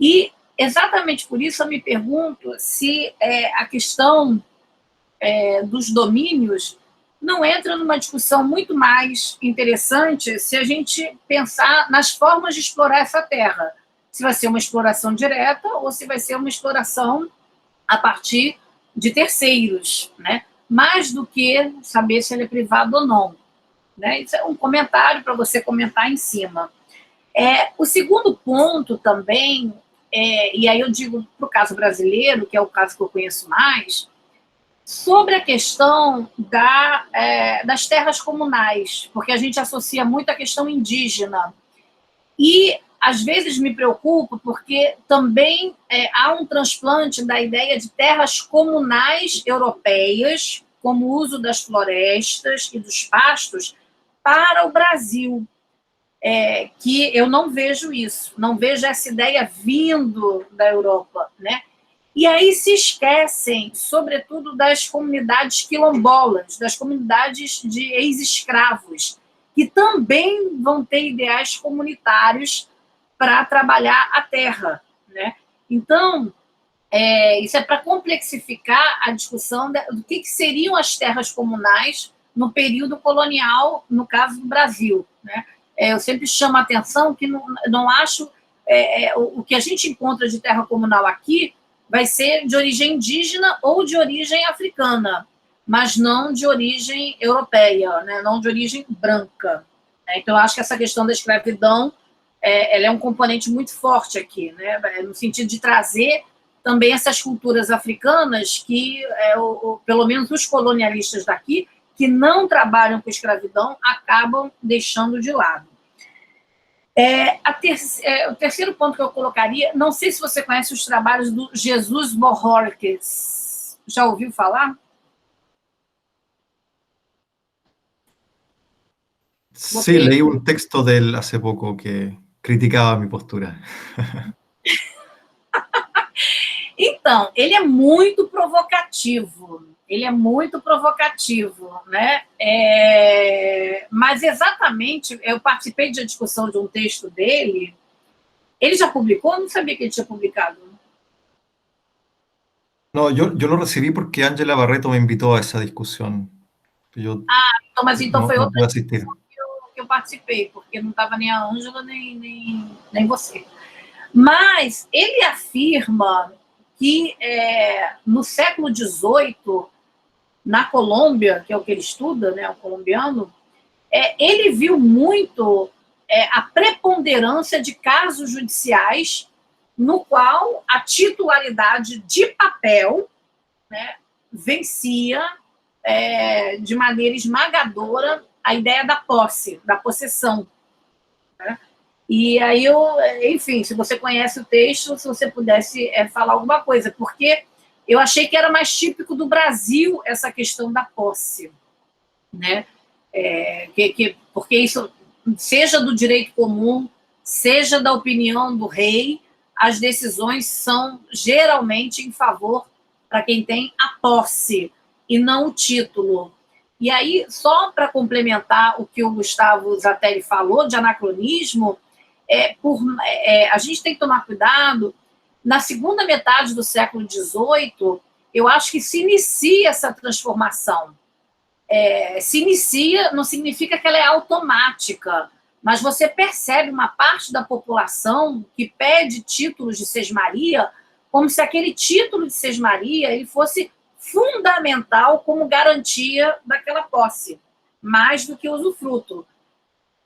E exatamente por isso eu me pergunto se a questão dos domínios não entra numa discussão muito mais interessante se a gente pensar nas formas de explorar essa terra. Se vai ser uma exploração direta ou se vai ser uma exploração a partir de terceiros, né? Mais do que saber se ele é privado ou não, né? Isso é um comentário para você comentar em cima. O segundo ponto também e aí eu digo para o caso brasileiro, que é o caso que eu conheço mais, sobre a questão das terras comunais, porque a gente associa muito a questão indígena. E, às vezes, me preocupa porque também há um transplante da ideia de terras comunais europeias, como o uso das florestas e dos pastos, para o Brasil. Que eu não vejo isso, não vejo essa ideia vindo da Europa, né? E aí se esquecem, sobretudo, das comunidades quilombolas, das comunidades de ex-escravos, que também vão ter ideais comunitários para trabalhar a terra, né? Então, isso é para complexificar a discussão do que seriam as terras comunais no período colonial, no caso do Brasil, né? Eu sempre chamo a atenção que não acho... o que a gente encontra de terra comunal aqui vai ser de origem indígena ou de origem africana, mas não de origem europeia, né? Não de origem branca. Então, eu acho que essa questão da escravidão ela é um componente muito forte aqui, né? No sentido de trazer também essas culturas africanas que, pelo menos os colonialistas daqui, que não trabalham com escravidão, acabam deixando de lado. O terceiro ponto que eu colocaria, não sei se você conhece os trabalhos do Jesus Bojorquez. Já ouviu falar? Sí, leí un texto de él hace poco que criticaba mi postura. Então, ele é muito provocativo. Né? Mas exatamente, eu participei de uma discussão de um texto dele. Ele já publicou? Eu não sabia que ele tinha publicado. No, yo lo recibí porque Ángela Barreto me invitó a esa discusión. Mas então foi no outra pude asistir. discussão que eu participei, porque não estava nem a Ângela, nem você. Mas ele afirma que no século XVIII, na Colômbia, que é o que ele estuda, né, o colombiano, ele viu muito a preponderância de casos judiciais no qual a titularidade de papel, né, vencia de maneira esmagadora a ideia da posse, da possessão. Né? E aí, enfim, se você conhece o texto, se você pudesse falar alguma coisa, porque eu achei que era mais típico do Brasil essa questão da posse, né? Porque isso, seja do direito comum, seja da opinião do rei, as decisões são geralmente em favor para quem tem a posse e não o título. E aí, só para complementar o que o Gustavo Zatelli falou de anacronismo, a gente tem que tomar cuidado. Na segunda metade do século XVIII, eu acho que se inicia essa transformação. Se inicia não significa que ela é automática, mas você percebe uma parte da população que pede títulos de sesmaria como se aquele título de sesmaria ele fosse fundamental como garantia daquela posse, mais do que usufruto.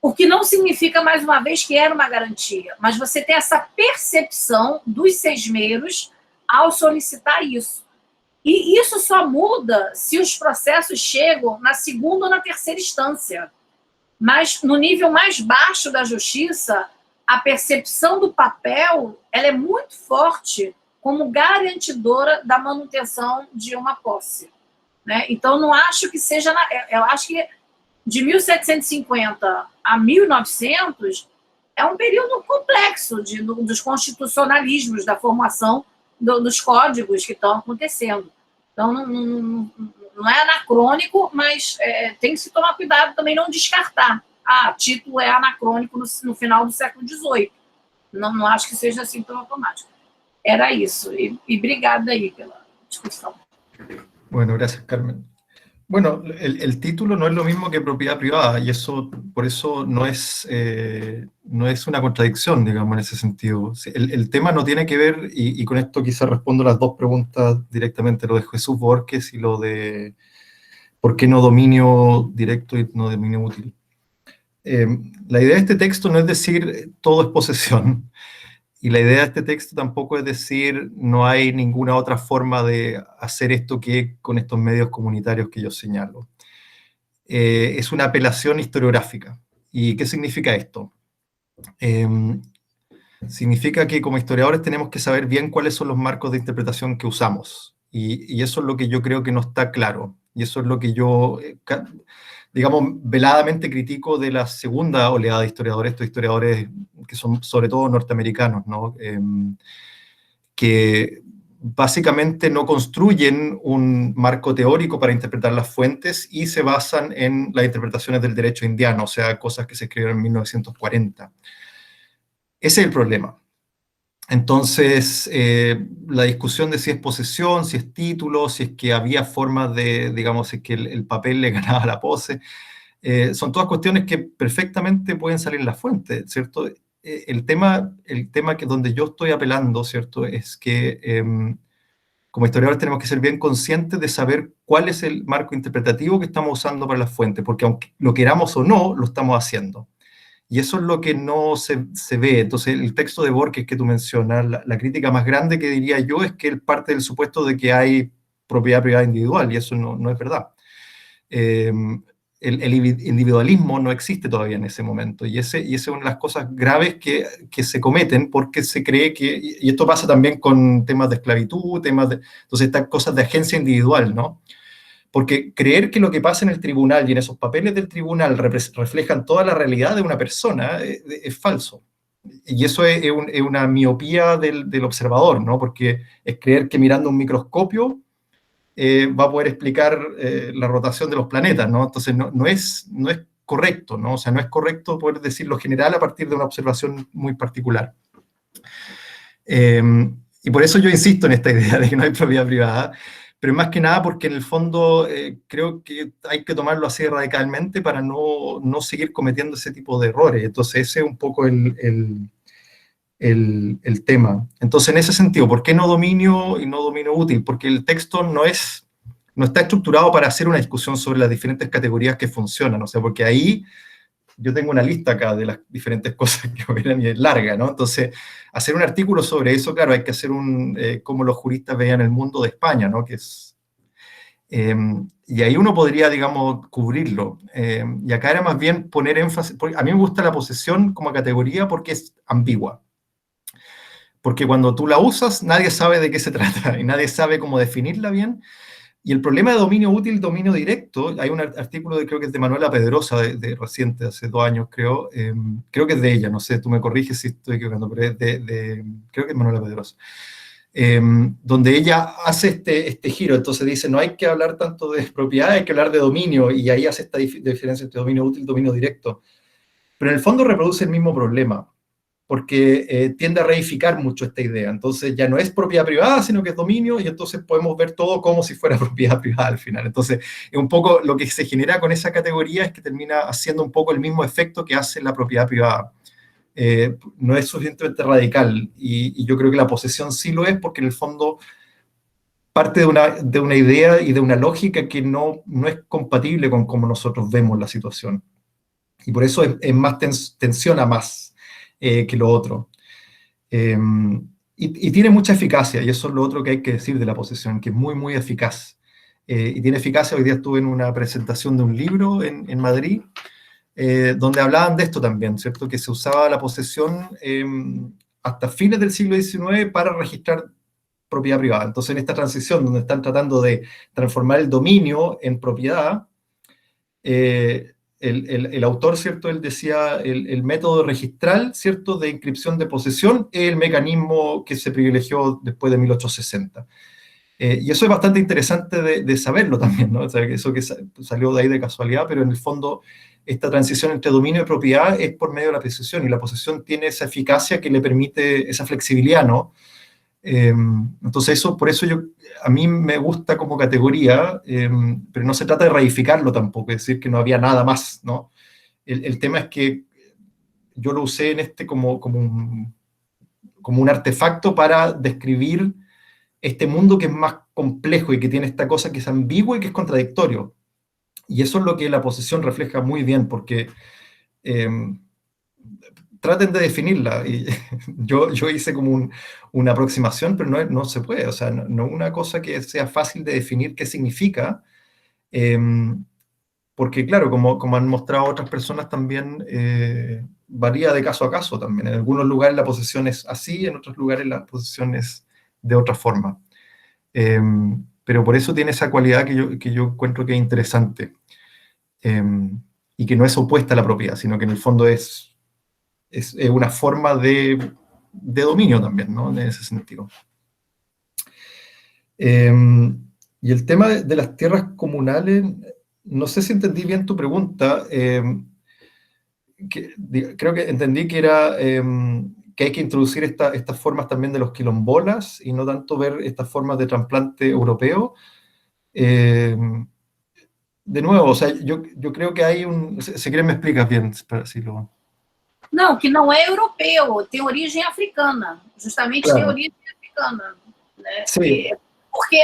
O que não significa, mais uma vez, que era uma garantia, mas você tem essa percepção dos sesmeiros ao solicitar isso. E isso só muda se os processos chegam na segunda ou na terceira instância. Mas no nível mais baixo da justiça, a percepção do papel ela é muito forte como garantidora da manutenção de uma posse. Né? Então, não acho que seja... Eu acho que de 1750 a 1900 é um período complexo dos constitucionalismos, da formação dos códigos que estão acontecendo. Então, não é anacrônico, mas tem que se tomar cuidado também não descartar. Título é anacrônico no final do século XVIII. Não acho que seja assim tão automático. Era isso. E obrigada aí pela discussão. Bueno, gracias, Carmen. Bueno, el título no es lo mismo que propiedad privada, y por eso no es una contradicción, digamos, en ese sentido. El tema no tiene que ver, y con esto quizás respondo las dos preguntas directamente, lo de Jesús Borges y lo de por qué no dominio directo y no dominio útil. La idea de este texto no es decir todo es posesión, Y la idea de este texto tampoco es decir, no hay ninguna otra forma de hacer esto que con estos medios comunitarios que yo señalo. Es una apelación historiográfica. ¿Y qué significa esto? Significa que como historiadores tenemos que saber bien cuáles son los marcos de interpretación que usamos. Y eso es lo que yo creo que no está claro. Y eso es lo que yo, digamos, veladamente critico de la segunda oleada de historiadores, estos historiadores que son sobre todo norteamericanos, ¿no? Que básicamente no construyen un marco teórico para interpretar las fuentes y se basan en las interpretaciones del derecho indiano, o sea, cosas que se escribieron en 1940. Ese es el problema. Entonces, la discusión de si es posesión, si es título, si es que había formas de, digamos, si es que el papel le ganaba a la pose, son todas cuestiones que perfectamente pueden salir en la fuente, ¿cierto? El tema que donde yo estoy apelando, ¿cierto?, es que como historiadores tenemos que ser bien conscientes de saber cuál es el marco interpretativo que estamos usando para la fuente, porque aunque lo queramos o no, lo estamos haciendo. Y eso es lo que no se ve. Entonces, el texto de Borges que tú mencionas, la crítica más grande que diría yo es que él parte del supuesto de que hay propiedad privada individual, y eso no es verdad. El individualismo no existe todavía en ese momento, y esa es una de las cosas graves que se cometen porque se cree que, y esto pasa también con temas de esclavitud, entonces estas cosas de agencia individual, ¿no? Porque creer que lo que pasa en el tribunal y en esos papeles del tribunal reflejan toda la realidad de una persona es falso. Y eso es una miopía del observador, ¿no? Porque es creer que mirando un microscopio va a poder explicar la rotación de los planetas, ¿no? Entonces no es correcto, ¿no? O sea, no es correcto poder decir lo general a partir de una observación muy particular. Y por eso yo insisto en esta idea de que no hay propiedad privada, pero más que nada porque en el fondo creo que hay que tomarlo así radicalmente para no seguir cometiendo ese tipo de errores. Entonces ese es un poco el tema. Entonces en ese sentido, ¿por qué no dominio y no dominio útil? Porque el texto no está estructurado para hacer una discusión sobre las diferentes categorías que funcionan, o sea, porque ahí yo tengo una lista acá de las diferentes cosas que operan y es larga, ¿no? Entonces, hacer un artículo sobre eso, claro, hay que hacer cómo los juristas veían el mundo de España, ¿no? Y ahí uno podría, digamos, cubrirlo. Y acá era más bien poner énfasis, a mí me gusta la posesión como categoría porque es ambigua. Porque cuando tú la usas, nadie sabe de qué se trata y nadie sabe cómo definirla bien. Y el problema de dominio útil, dominio directo, hay un artículo creo que es de Manuela Pedrosa, de reciente, hace 2 años creo que es de ella, no sé, tú me corriges si estoy equivocando, pero es creo que es Manuela Pedrosa, donde ella hace este giro, entonces dice, no hay que hablar tanto de propiedad, hay que hablar de dominio, y ahí hace esta diferencia entre dominio útil y dominio directo. Pero en el fondo reproduce el mismo problema, porque tiende a reificar mucho esta idea. Entonces ya no es propiedad privada, sino que es dominio, y entonces podemos ver todo como si fuera propiedad privada al final. Entonces, es un poco lo que se genera con esa categoría es que termina haciendo un poco el mismo efecto que hace la propiedad privada. No es suficientemente radical, y yo creo que la posesión sí lo es, porque en el fondo parte de una idea y de una lógica que no es compatible con cómo nosotros vemos la situación. Y por eso es más tensiona más que lo otro. Y tiene mucha eficacia, y eso es lo otro que hay que decir de la posesión, que es muy, muy eficaz. Y tiene eficacia, hoy día estuve en una presentación de un libro en Madrid, donde hablaban de esto también, ¿cierto? Que se usaba la posesión hasta fines del siglo XIX para registrar propiedad privada. Entonces, en esta transición, donde están tratando de transformar el dominio en propiedad, el autor, ¿cierto? Él decía, el método registral, ¿cierto?, de inscripción de posesión es el mecanismo que se privilegió después de 1860. Y eso es bastante interesante de saberlo también, ¿no? O sea, eso que salió de ahí de casualidad, pero en el fondo esta transición entre dominio y propiedad es por medio de la posesión, y la posesión tiene esa eficacia que le permite esa flexibilidad, ¿no? Entonces por eso a mí me gusta como categoría, pero no se trata de reificarlo tampoco, es decir, que no había nada más, ¿no? El tema es que yo lo usé en como un artefacto para describir este mundo que es más complejo y que tiene esta cosa que es ambigua y que es contradictorio. Y eso es lo que la posesión refleja muy bien, porque traten de definirla. Y yo hice como una aproximación, pero no se puede. O sea, no una cosa que sea fácil de definir qué significa, porque claro, como han mostrado otras personas también, varía de caso a caso también. En algunos lugares la posesión es así, en otros lugares la posesión es de otra forma. Pero por eso tiene esa cualidad que yo encuentro que es interesante, y que no es opuesta a la propiedad, sino que en el fondo es una forma de dominio también, ¿no? En ese sentido. Y el tema de las tierras comunales, no sé si entendí bien tu pregunta. Creo que entendí que era que hay que introducir estas formas también de los quilombolas y no tanto ver estas formas de trasplante europeo. De nuevo, o sea, yo creo que hay si quieres me explicas bien, para así lo... Não, que não é europeu, tem origem africana, justamente Claro. tem origem africana. Né? Sim. Porque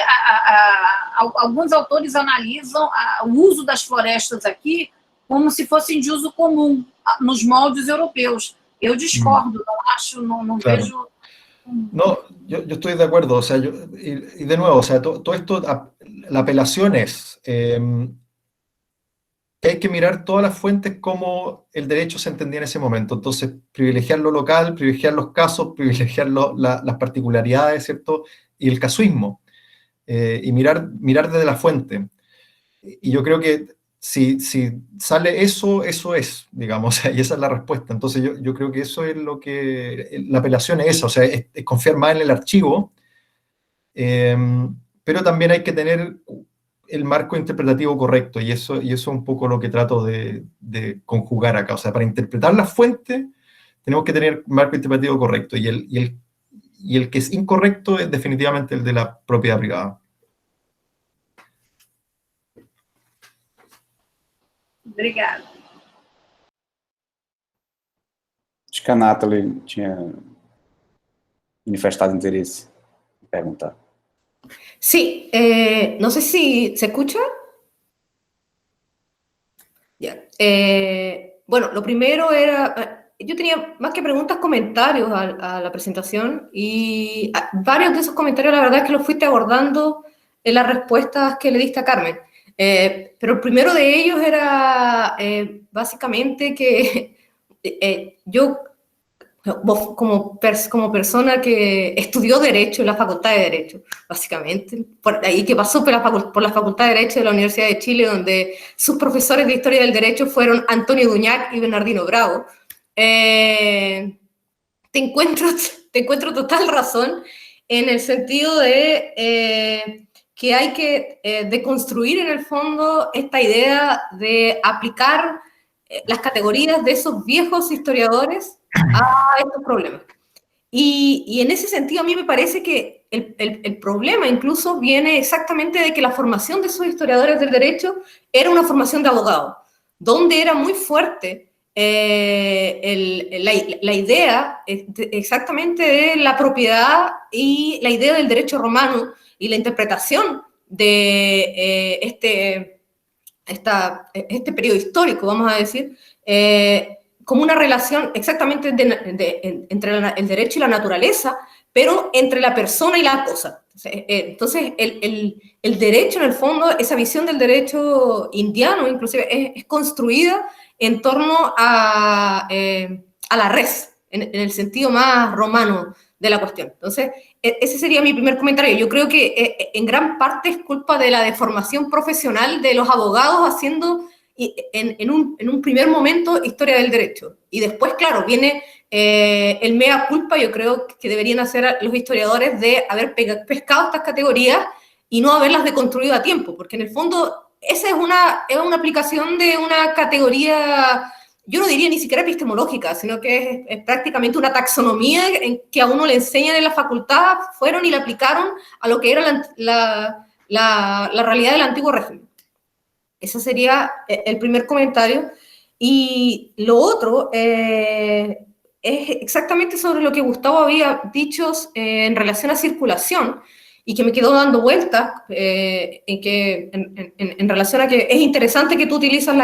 alguns autores analisam o uso das florestas aqui como se fossem de uso comum nos moldes europeus. Eu discordo, não acho, não Claro. vejo... No, yo estoy de acuerdo, o sea, y de nuevo, o sea, todo esto, la apelación es que hay que mirar todas las fuentes como el derecho se entendía en ese momento. Entonces, privilegiar lo local, privilegiar los casos, privilegiar las particularidades, ¿cierto? Y el casuismo. Y mirar desde la fuente. Y yo creo que si sale eso es, digamos, y esa es la respuesta. Entonces yo creo que eso es lo que, la apelación es esa, o sea, es confiar más en el archivo, pero también hay que tener el marco interpretativo correcto, y eso es un poco lo que trato de conjugar acá. O sea, para interpretar las fuentes tenemos que tener marco interpretativo correcto, y el que es incorrecto es definitivamente el de la propiedad privada. Obrigada. Acho que a Nathalie tinha manifestado interesse en preguntar. Sí, no sé si se escucha. Ya. Bueno, lo primero era, yo tenía más que preguntas, comentarios a la presentación, y varios de esos comentarios la verdad es que los fuiste abordando en las respuestas que le diste a Carmen. Pero el primero de ellos era básicamente que yo, como persona que estudió Derecho en la Facultad de Derecho, básicamente, y que pasó por la Facultad de Derecho de la Universidad de Chile, donde sus profesores de Historia del Derecho fueron Antonio Duñac y Bernardino Bravo, te encuentro total razón en el sentido de que hay que deconstruir en el fondo esta idea de aplicar las categorías de esos viejos historiadores a estos problemas. Y en ese sentido a mí me parece que el problema incluso viene exactamente de que la formación de esos historiadores del derecho era una formación de abogado, donde era muy fuerte la idea exactamente de la propiedad y la idea del derecho romano y la interpretación de este periodo histórico, vamos a decir, como una relación exactamente entre el derecho y la naturaleza, pero entre la persona y la cosa. Entonces, el derecho, en el fondo, esa visión del derecho indiano, inclusive, es construida en torno a la res, en el sentido más romano de la cuestión. Entonces, ese sería mi primer comentario. Yo creo que en gran parte es culpa de la deformación profesional de los abogados haciendo en un primer momento historia del derecho. Y después, claro, viene el mea culpa, yo creo que deberían hacer los historiadores de haber pescado estas categorías y no haberlas deconstruido a tiempo, porque en el fondo esa es una aplicación de una categoría, yo no diría ni siquiera epistemológica, sino que es prácticamente una taxonomía en que a uno le enseñan en la facultad, fueron y la aplicaron a lo que era la realidad del antiguo régimen. Ese sería el primer comentario. Y lo otro es exactamente sobre lo que Gustavo había dicho en relación a circulación, y que me quedó dando vueltas en relación a que es interesante que tú utilizas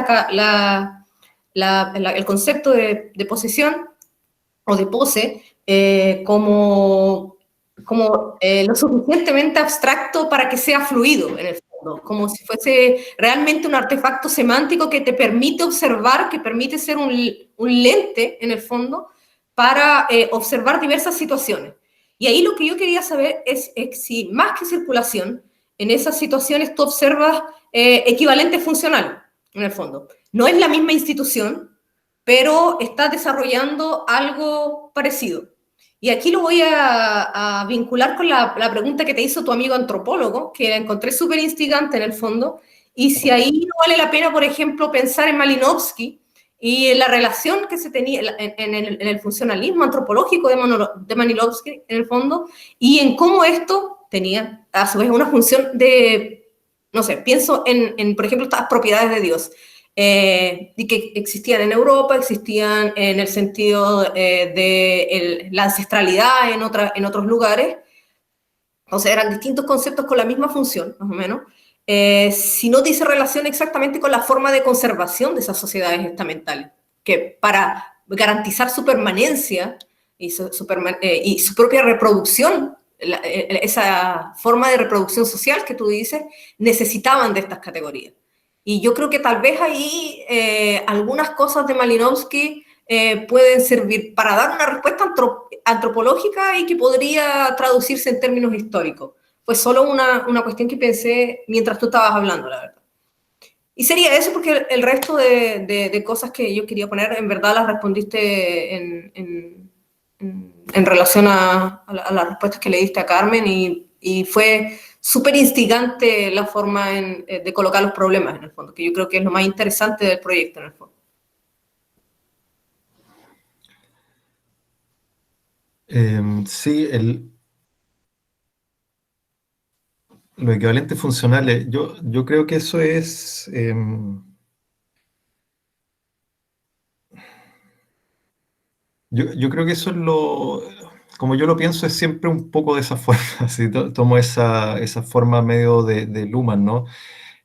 el concepto de posesión o de pose como lo suficientemente abstracto para que sea fluido en el fondo, como si fuese realmente un artefacto semántico que te permite observar, que permite ser un lente en el fondo para observar diversas situaciones. Y ahí lo que yo quería saber es si más que circulación, en esas situaciones tú observas equivalente funcional, en el fondo. No es la misma institución, pero está desarrollando algo parecido. Y aquí lo voy a vincular con la pregunta que te hizo tu amigo antropólogo, que la encontré súper instigante en el fondo, y si ahí no vale la pena, por ejemplo, pensar en Malinowski y en la relación que se tenía en el funcionalismo antropológico de Malinowski, en el fondo, y en cómo esto tenía, a su vez, una función de, no sé, pienso por ejemplo, estas propiedades de Dios. Y que existían en Europa, existían en el sentido de la ancestralidad en otros lugares, o sea, eran distintos conceptos con la misma función, más o menos, si no dice relación exactamente con la forma de conservación de esas sociedades estamentales, que para garantizar su permanencia y su propia reproducción, esa forma de reproducción social que tú dices, necesitaban de estas categorías. Y yo creo que tal vez ahí algunas cosas de Malinowski pueden servir para dar una respuesta antropológica y que podría traducirse en términos históricos. Fue solo una cuestión que pensé mientras tú estabas hablando, la verdad. Y sería eso, porque el resto de cosas que yo quería poner, en verdad las respondiste en relación a las respuestas que le diste a Carmen, y fue súper instigante la forma de colocar los problemas, en el fondo, que yo creo que es lo más interesante del proyecto, en el fondo. Sí, los equivalentes funcionales, yo creo que eso es... yo creo que eso es como yo lo pienso, es siempre un poco de esa forma, así, tomo esa forma medio de Luhmann, ¿no?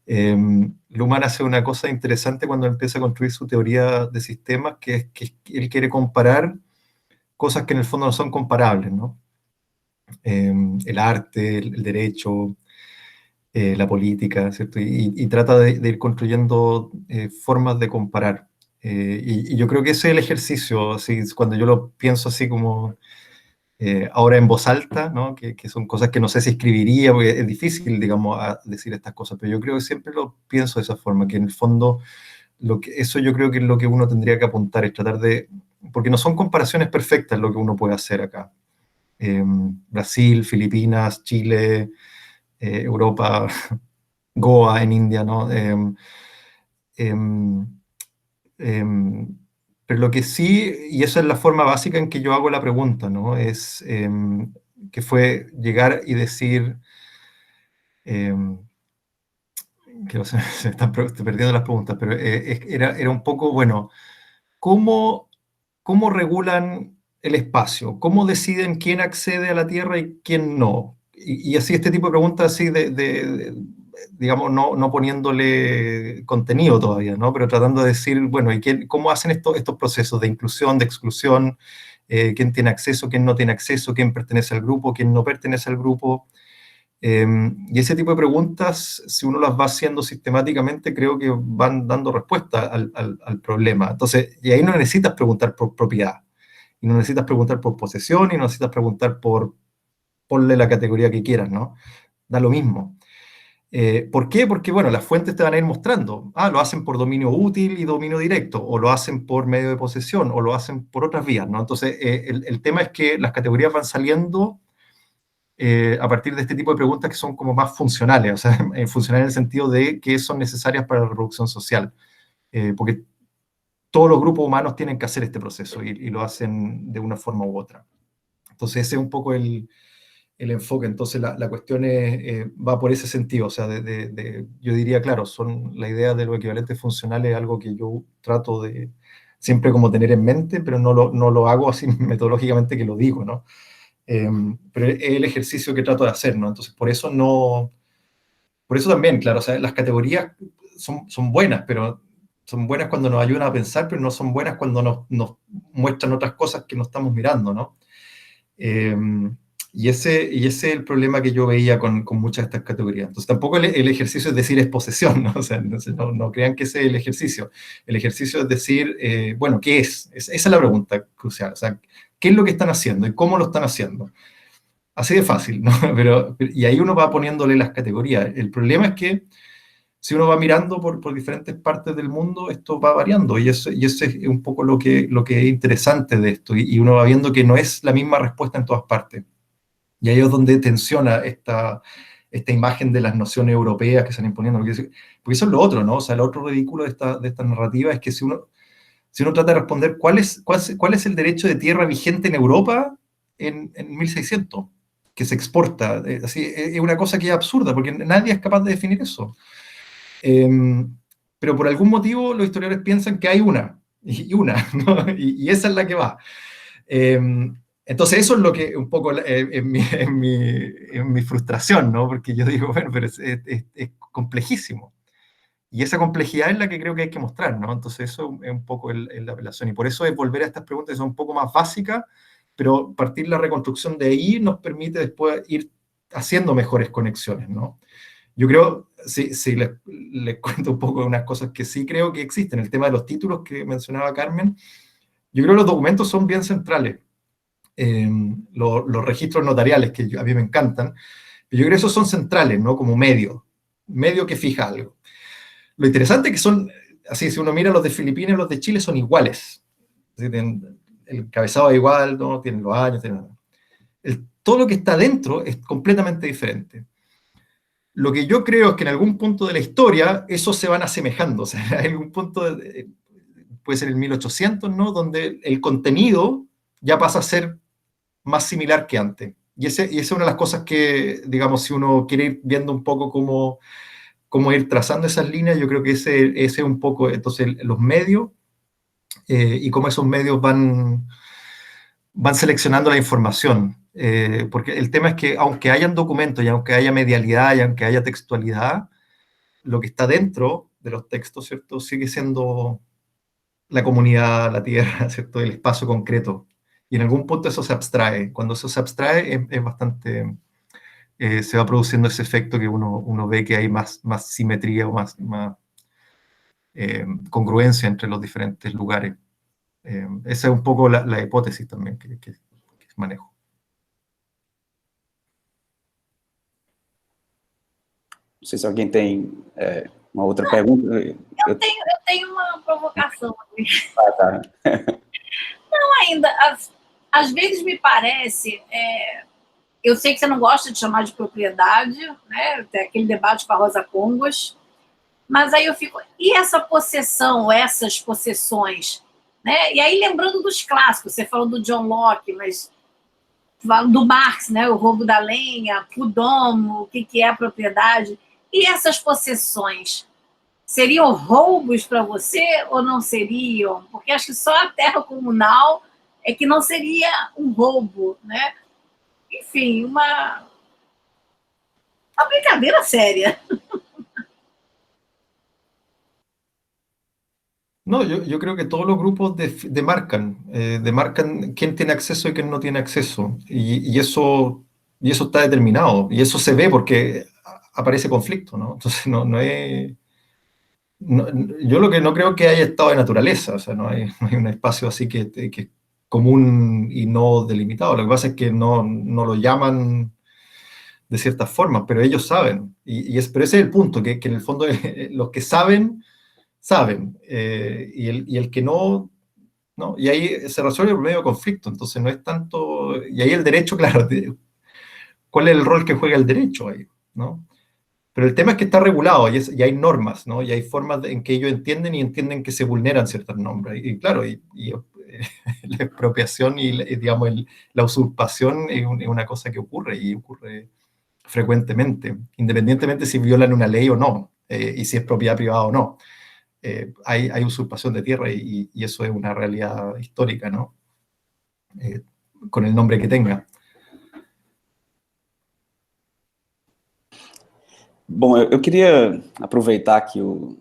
Luhmann hace una cosa interesante cuando empieza a construir su teoría de sistemas, que es que él quiere comparar cosas que en el fondo no son comparables, ¿no? El arte, el derecho, la política, ¿cierto? Y trata de ir construyendo formas de comparar. Y yo creo que ese es el ejercicio, así, cuando yo lo pienso así como ahora en voz alta, ¿no? Que son cosas que no sé si escribiría, porque es difícil, digamos, decir estas cosas, pero yo creo que siempre lo pienso de esa forma, que en el fondo eso yo creo que es lo que uno tendría que apuntar, es tratar de, porque no son comparaciones perfectas lo que uno puede hacer acá. Brasil, Filipinas, Chile, Europa, Goa en India, ¿no? Pero lo que sí, y esa es la forma básica en que yo hago la pregunta, ¿no? Es que fue llegar y decir, que se están perdiendo las preguntas, pero era un poco, bueno, ¿cómo regulan el espacio? ¿Cómo deciden quién accede a la Tierra y quién no? Y así este tipo de preguntas así digamos, no poniéndole contenido todavía, ¿no? Pero tratando de decir, bueno, ¿y cómo hacen estos procesos de inclusión, de exclusión? ¿Quién tiene acceso, quién no tiene acceso? ¿Quién pertenece al grupo, quién no pertenece al grupo? Y ese tipo de preguntas, si uno las va haciendo sistemáticamente, creo que van dando respuesta al problema. Entonces, y ahí no necesitas preguntar por propiedad, y no necesitas preguntar por posesión, y no necesitas preguntar ponle la categoría que quieras, ¿no? Da lo mismo. ¿Por qué? Porque, bueno, las fuentes te van a ir mostrando. Lo hacen por dominio útil y dominio directo, o lo hacen por medio de posesión, o lo hacen por otras vías, ¿no? Entonces, el tema es que las categorías van saliendo a partir de este tipo de preguntas que son como más funcionales, o sea, funcionales en el sentido de que son necesarias para la reproducción social, porque todos los grupos humanos tienen que hacer este proceso y lo hacen de una forma u otra. Entonces ese es un poco el enfoque. Entonces la cuestión va por ese sentido, o sea, yo diría, claro, la idea de los equivalentes funcionales es algo que yo trato de siempre como tener en mente, pero no lo hago así metodológicamente que lo digo, ¿no? Pero es el ejercicio que trato de hacer, ¿no? Entonces, por eso también, claro, o sea, las categorías son buenas, pero son buenas cuando nos ayudan a pensar, pero no son buenas cuando nos muestran otras cosas que no estamos mirando, ¿no? Y ese es el problema que yo veía con muchas de estas categorías. Entonces, tampoco el ejercicio es decir es posesión, ¿no? O sea, no crean que ese es el ejercicio. El ejercicio es decir, bueno, ¿qué es? Esa es la pregunta crucial. O sea, ¿qué es lo que están haciendo y cómo lo están haciendo? Así de fácil, ¿no? Y ahí uno va poniéndole las categorías. El problema es que si uno va mirando por diferentes partes del mundo, esto va variando, y eso es un poco lo que es interesante de esto, y uno va viendo que no es la misma respuesta en todas partes. Y ahí es donde tensiona esta imagen de las nociones europeas que se están imponiendo, porque eso es lo otro, ¿no? O sea, lo otro ridículo de esta narrativa es que si uno trata de responder cuál es el derecho de tierra vigente en Europa en 1600, que se exporta, así, es una cosa que es absurda, porque nadie es capaz de definir eso. Pero por algún motivo los historiadores piensan que hay una, ¿no? Y esa es la que va. Entonces eso es lo que un poco en mi frustración, ¿no? Porque yo digo, bueno, pero es complejísimo. Y esa complejidad es la que creo que hay que mostrar, ¿no? Entonces eso es un poco la apelación. Y por eso es volver a estas preguntas que son un poco más básicas, pero partir la reconstrucción de ahí nos permite después ir haciendo mejores conexiones, ¿no? Yo creo, sí les cuento un poco de unas cosas que sí creo que existen. El tema de los títulos que mencionaba Carmen, yo creo que los documentos son bien centrales. Los registros notariales, que a mí me encantan, yo creo que esos son centrales, ¿no? Como medio que fija algo. Lo interesante es que son, así, si uno mira los de Filipinas y los de Chile, son iguales. El encabezado es igual, ¿no? Tienen los años, todo lo que está dentro es completamente diferente. Lo que yo creo es que en algún punto de la historia esos se van asemejando, o sea, en algún punto, puede ser el 1800, ¿no? Donde el contenido ya pasa a ser más similar que antes. Y esa es una de las cosas que, digamos, si uno quiere ir viendo un poco cómo ir trazando esas líneas, yo creo que ese es un poco, entonces, los medios y cómo esos medios van seleccionando la información. Porque el tema es que aunque hayan documentos y aunque haya medialidad y aunque haya textualidad, lo que está dentro de los textos, ¿cierto? Sigue siendo la comunidad, la tierra, ¿cierto? El espacio concreto. Y en algún punto eso se abstrae. Cuando eso se abstrae es bastante... se va produciendo ese efecto que uno ve que hay más simetría o más congruencia entre los diferentes lugares. Esa es un poco la hipótesis también que manejo. Não sei se alguém tem uma outra pergunta. Eu tenho uma provocação. Tá. Não, ainda, às vezes me parece, eu sei que você não gosta de chamar de propriedade, né? Tem aquele debate com a Rosa Congos, mas aí eu fico, e essa possessão, essas possessões, né? E aí lembrando dos clássicos, você falou do John Locke, mas do Marx, né? O roubo da lenha, Proudhon, o que é a propriedade, e essas possessões seriam roubos para você ou não seriam? Porque acho que só a terra comunal é que não seria um roubo, né? Enfim, uma brincadeira séria. No, yo creo que todos los grupos demarcan quién tiene acceso y quién no tiene acceso. Y eso está determinado. Y eso se ve porque aparece conflicto, ¿no? Entonces, no es... yo lo que no creo que haya estado de naturaleza, o sea, no hay un espacio así que es común y no delimitado. Lo que pasa es que no lo llaman de ciertas formas, pero ellos saben. Pero ese es el punto, que en el fondo los que saben, y el que no, y ahí se resuelve el medio conflicto. Entonces no es tanto, y ahí el derecho, claro, ¿cuál es el rol que juega el derecho ahí? ¿No? Pero el tema es que está regulado y hay normas, ¿no? Y hay formas en que ellos entienden que se vulneran ciertas normas. Y claro, la expropiación y digamos, la usurpación es una cosa que ocurre y ocurre frecuentemente, independientemente si violan una ley o no, y si es propiedad privada o no. Hay usurpación de tierra y eso es una realidad histórica, ¿no? Con el nombre que tenga. Bom, eu queria aproveitar que o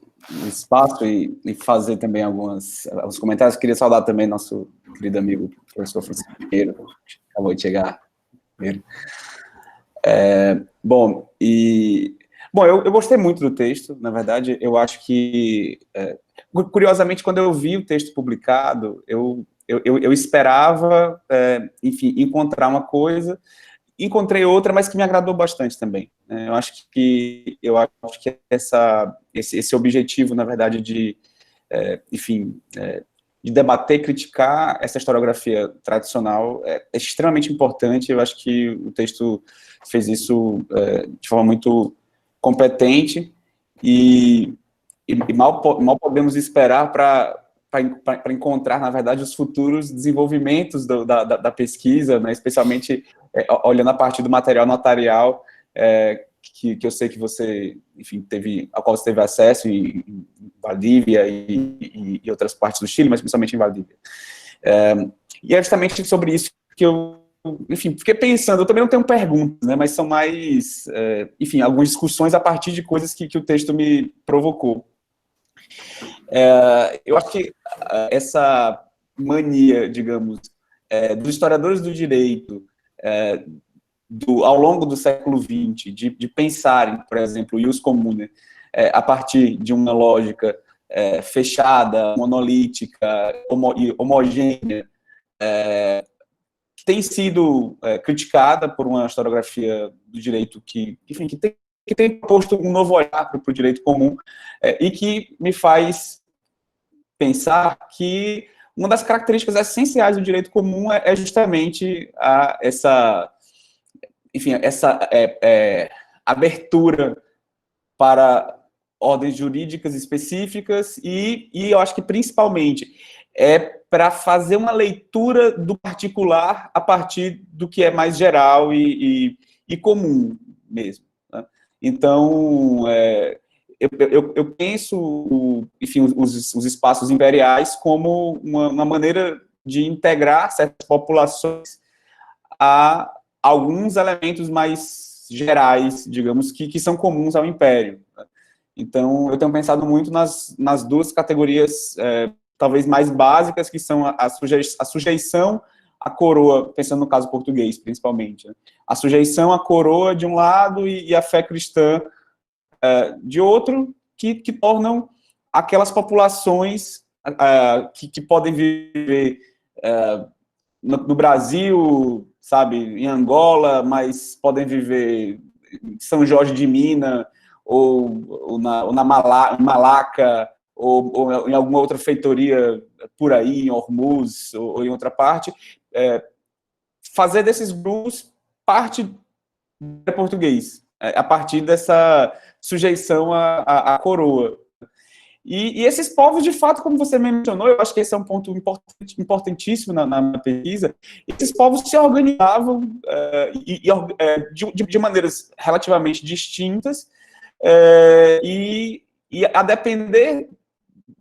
espaço e fazer também alguns comentários. Queria saudar também nosso querido amigo, professor Francisco Pinheiro, que acabou de chegar. Bom, eu gostei muito do texto, na verdade. Eu acho que, curiosamente, quando eu vi o texto publicado, eu esperava, enfim, encontrar uma coisa, encontrei outra, mas que me agradou bastante também. Eu acho que esse objetivo, na verdade, de, enfim, de debater, criticar essa historiografia tradicional é extremamente importante. Eu acho que o texto fez isso de forma muito competente e mal podemos esperar para encontrar, na verdade, os futuros desenvolvimentos da pesquisa, né, especialmente olhando a partir do material notarial, que eu sei que você, enfim, ao qual você teve acesso em Valdívia e outras partes do Chile, mas principalmente em Valdívia. E é justamente sobre isso que eu, enfim, fiquei pensando. Eu também não tenho perguntas, né, mas são mais, enfim, algumas discussões a partir de coisas que o texto me provocou. Eu acho que essa mania, digamos, dos historiadores do direito, ao longo do século XX, de pensarem, por exemplo, o ius commune, a partir de uma lógica fechada, monolítica, homogênea, que tem sido criticada por uma historiografia do direito que, enfim, que tem posto um novo olhar para o direito comum, e que me faz pensar que uma das características essenciais do direito comum é justamente essa abertura para ordens jurídicas específicas e eu acho que, principalmente, para fazer uma leitura do particular a partir do que é mais geral e comum mesmo, né? Então, eu penso, enfim, os espaços imperiais como uma maneira de integrar certas populações a alguns elementos mais gerais, digamos, que são comuns ao império. Então, eu tenho pensado muito nas duas categorias, talvez mais básicas, que são a sujeição à coroa, pensando no caso português, principalmente, né? A sujeição à coroa de um lado e a fé cristã de outro, que tornam aquelas populações que podem viver no Brasil, sabe, em Angola, mas podem viver em São Jorge de Minas, ou na Malaca, ou em alguma outra feitoria por aí, em Hormuz, ou em outra parte, fazer desses grupos parte do português, a partir dessa sujeição à coroa. E esses povos, de fato, como você mencionou, eu acho que esse é um ponto importantíssimo na pesquisa, esses povos se organizavam de maneiras relativamente distintas, e a depender,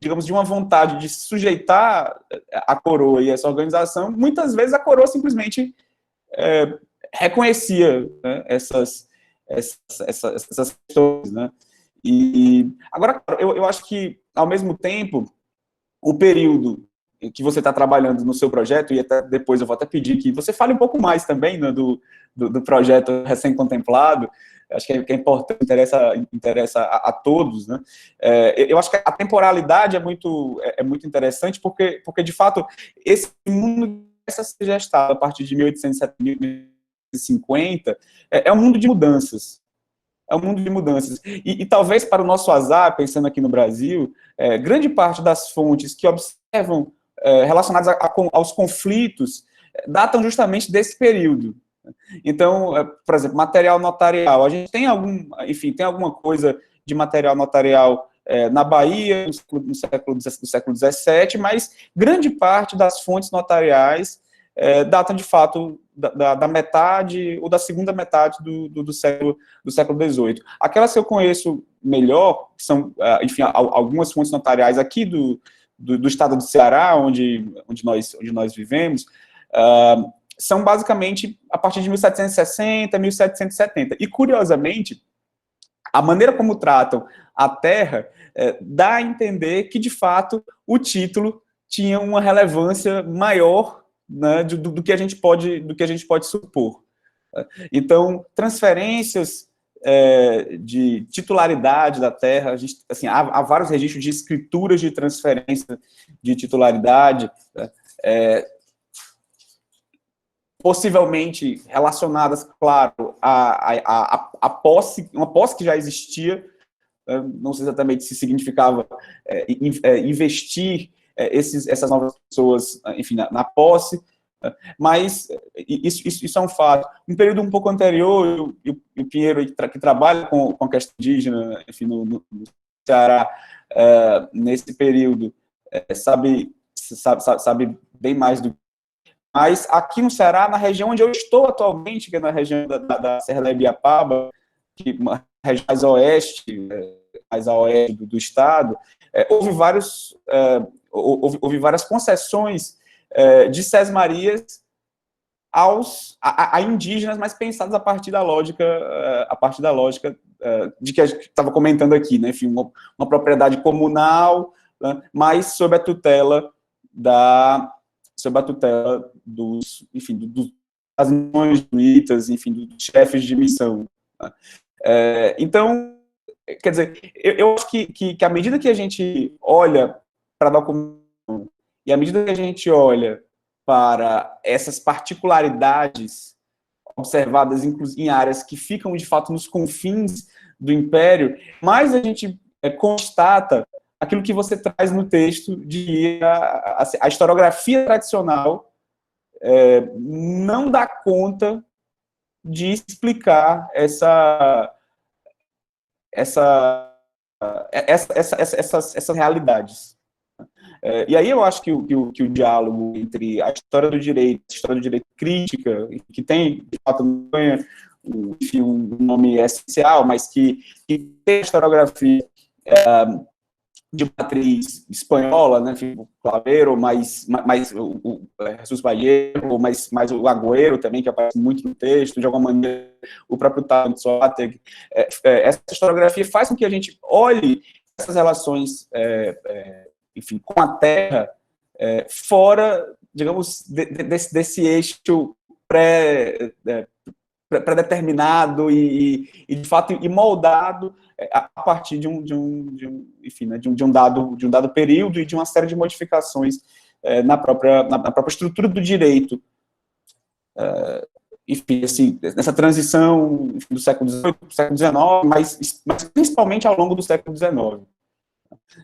digamos, de uma vontade de sujeitar a coroa e essa organização, muitas vezes a coroa simplesmente reconhecia, né, essas questões, né? E agora, eu acho que, ao mesmo tempo, o período que você está trabalhando no seu projeto, e até depois eu vou até pedir que você fale um pouco mais também, né, do projeto recém-contemplado, acho que é importante, interessa a todos, né? Eu acho que a temporalidade é muito interessante, porque, de fato, esse mundo começa a ser gestado a partir de 1870, 1850, é um mundo de mudanças. É um mundo de mudanças. E talvez, para o nosso azar, pensando aqui no Brasil, grande parte das fontes que observam relacionadas aos conflitos datam justamente desse período. Então, por exemplo, material notarial. A gente tem alguma coisa de material notarial na Bahia, no século XVII, mas grande parte das fontes notariais datam, de fato, da metade ou da segunda metade do século XVIII. Aquelas que eu conheço melhor, que são, enfim, algumas fontes notariais aqui do estado do Ceará, onde nós vivemos, são basicamente a partir de 1760, 1770. E, curiosamente, a maneira como tratam a Terra dá a entender que, de fato, o título tinha uma relevância maior, né, do que a gente pode supor. Então, transferências de titularidade da Terra, assim, há vários registros de escrituras de transferência de titularidade, possivelmente relacionadas, claro, à posse, uma posse que já existia, não sei exatamente se significava investir essas novas pessoas, enfim, na posse, mas isso é um fato. Um período um pouco anterior, e o Pinheiro, que trabalha com a questão indígena, enfim, no Ceará, nesse período, sabe bem mais do que. Mas aqui no Ceará, na região onde eu estou atualmente, que é na região da Serra da Ibiapaba, que é uma região mais a oeste do estado, houve várias concessões de sesmarias a indígenas, mas pensadas a partir da lógica de que a gente estava comentando aqui, né? Enfim, uma propriedade comunal, né? Mas sob a tutela das missões jesuítas, enfim, dos chefes de missão. Né? Então, quer dizer, eu acho que à medida que a gente olha para a documentação e à medida que a gente olha para essas particularidades observadas em áreas que ficam, de fato, nos confins do Império, mais a gente constata aquilo que você traz no texto de a historiografia tradicional não dá conta de explicar essas realidades. E aí eu acho que o diálogo entre a história do direito crítica, que tem, de fato, enfim, um nome essencial, mas que tem a historiografia de matriz espanhola, né, o Clavero, mais o Jesus Vallejo, mais o Agüero também, que aparece muito no texto, de alguma maneira o próprio Tasso Soateg. Essa historiografia faz com que a gente olhe essas relações, enfim, com a Terra, fora, digamos, desse eixo pré-determinado e, de fato, e moldado a partir de um dado período e de uma série de modificações na própria estrutura do direito. Enfim, assim, nessa transição do século XVIII para o século XIX, mas principalmente ao longo do século XIX.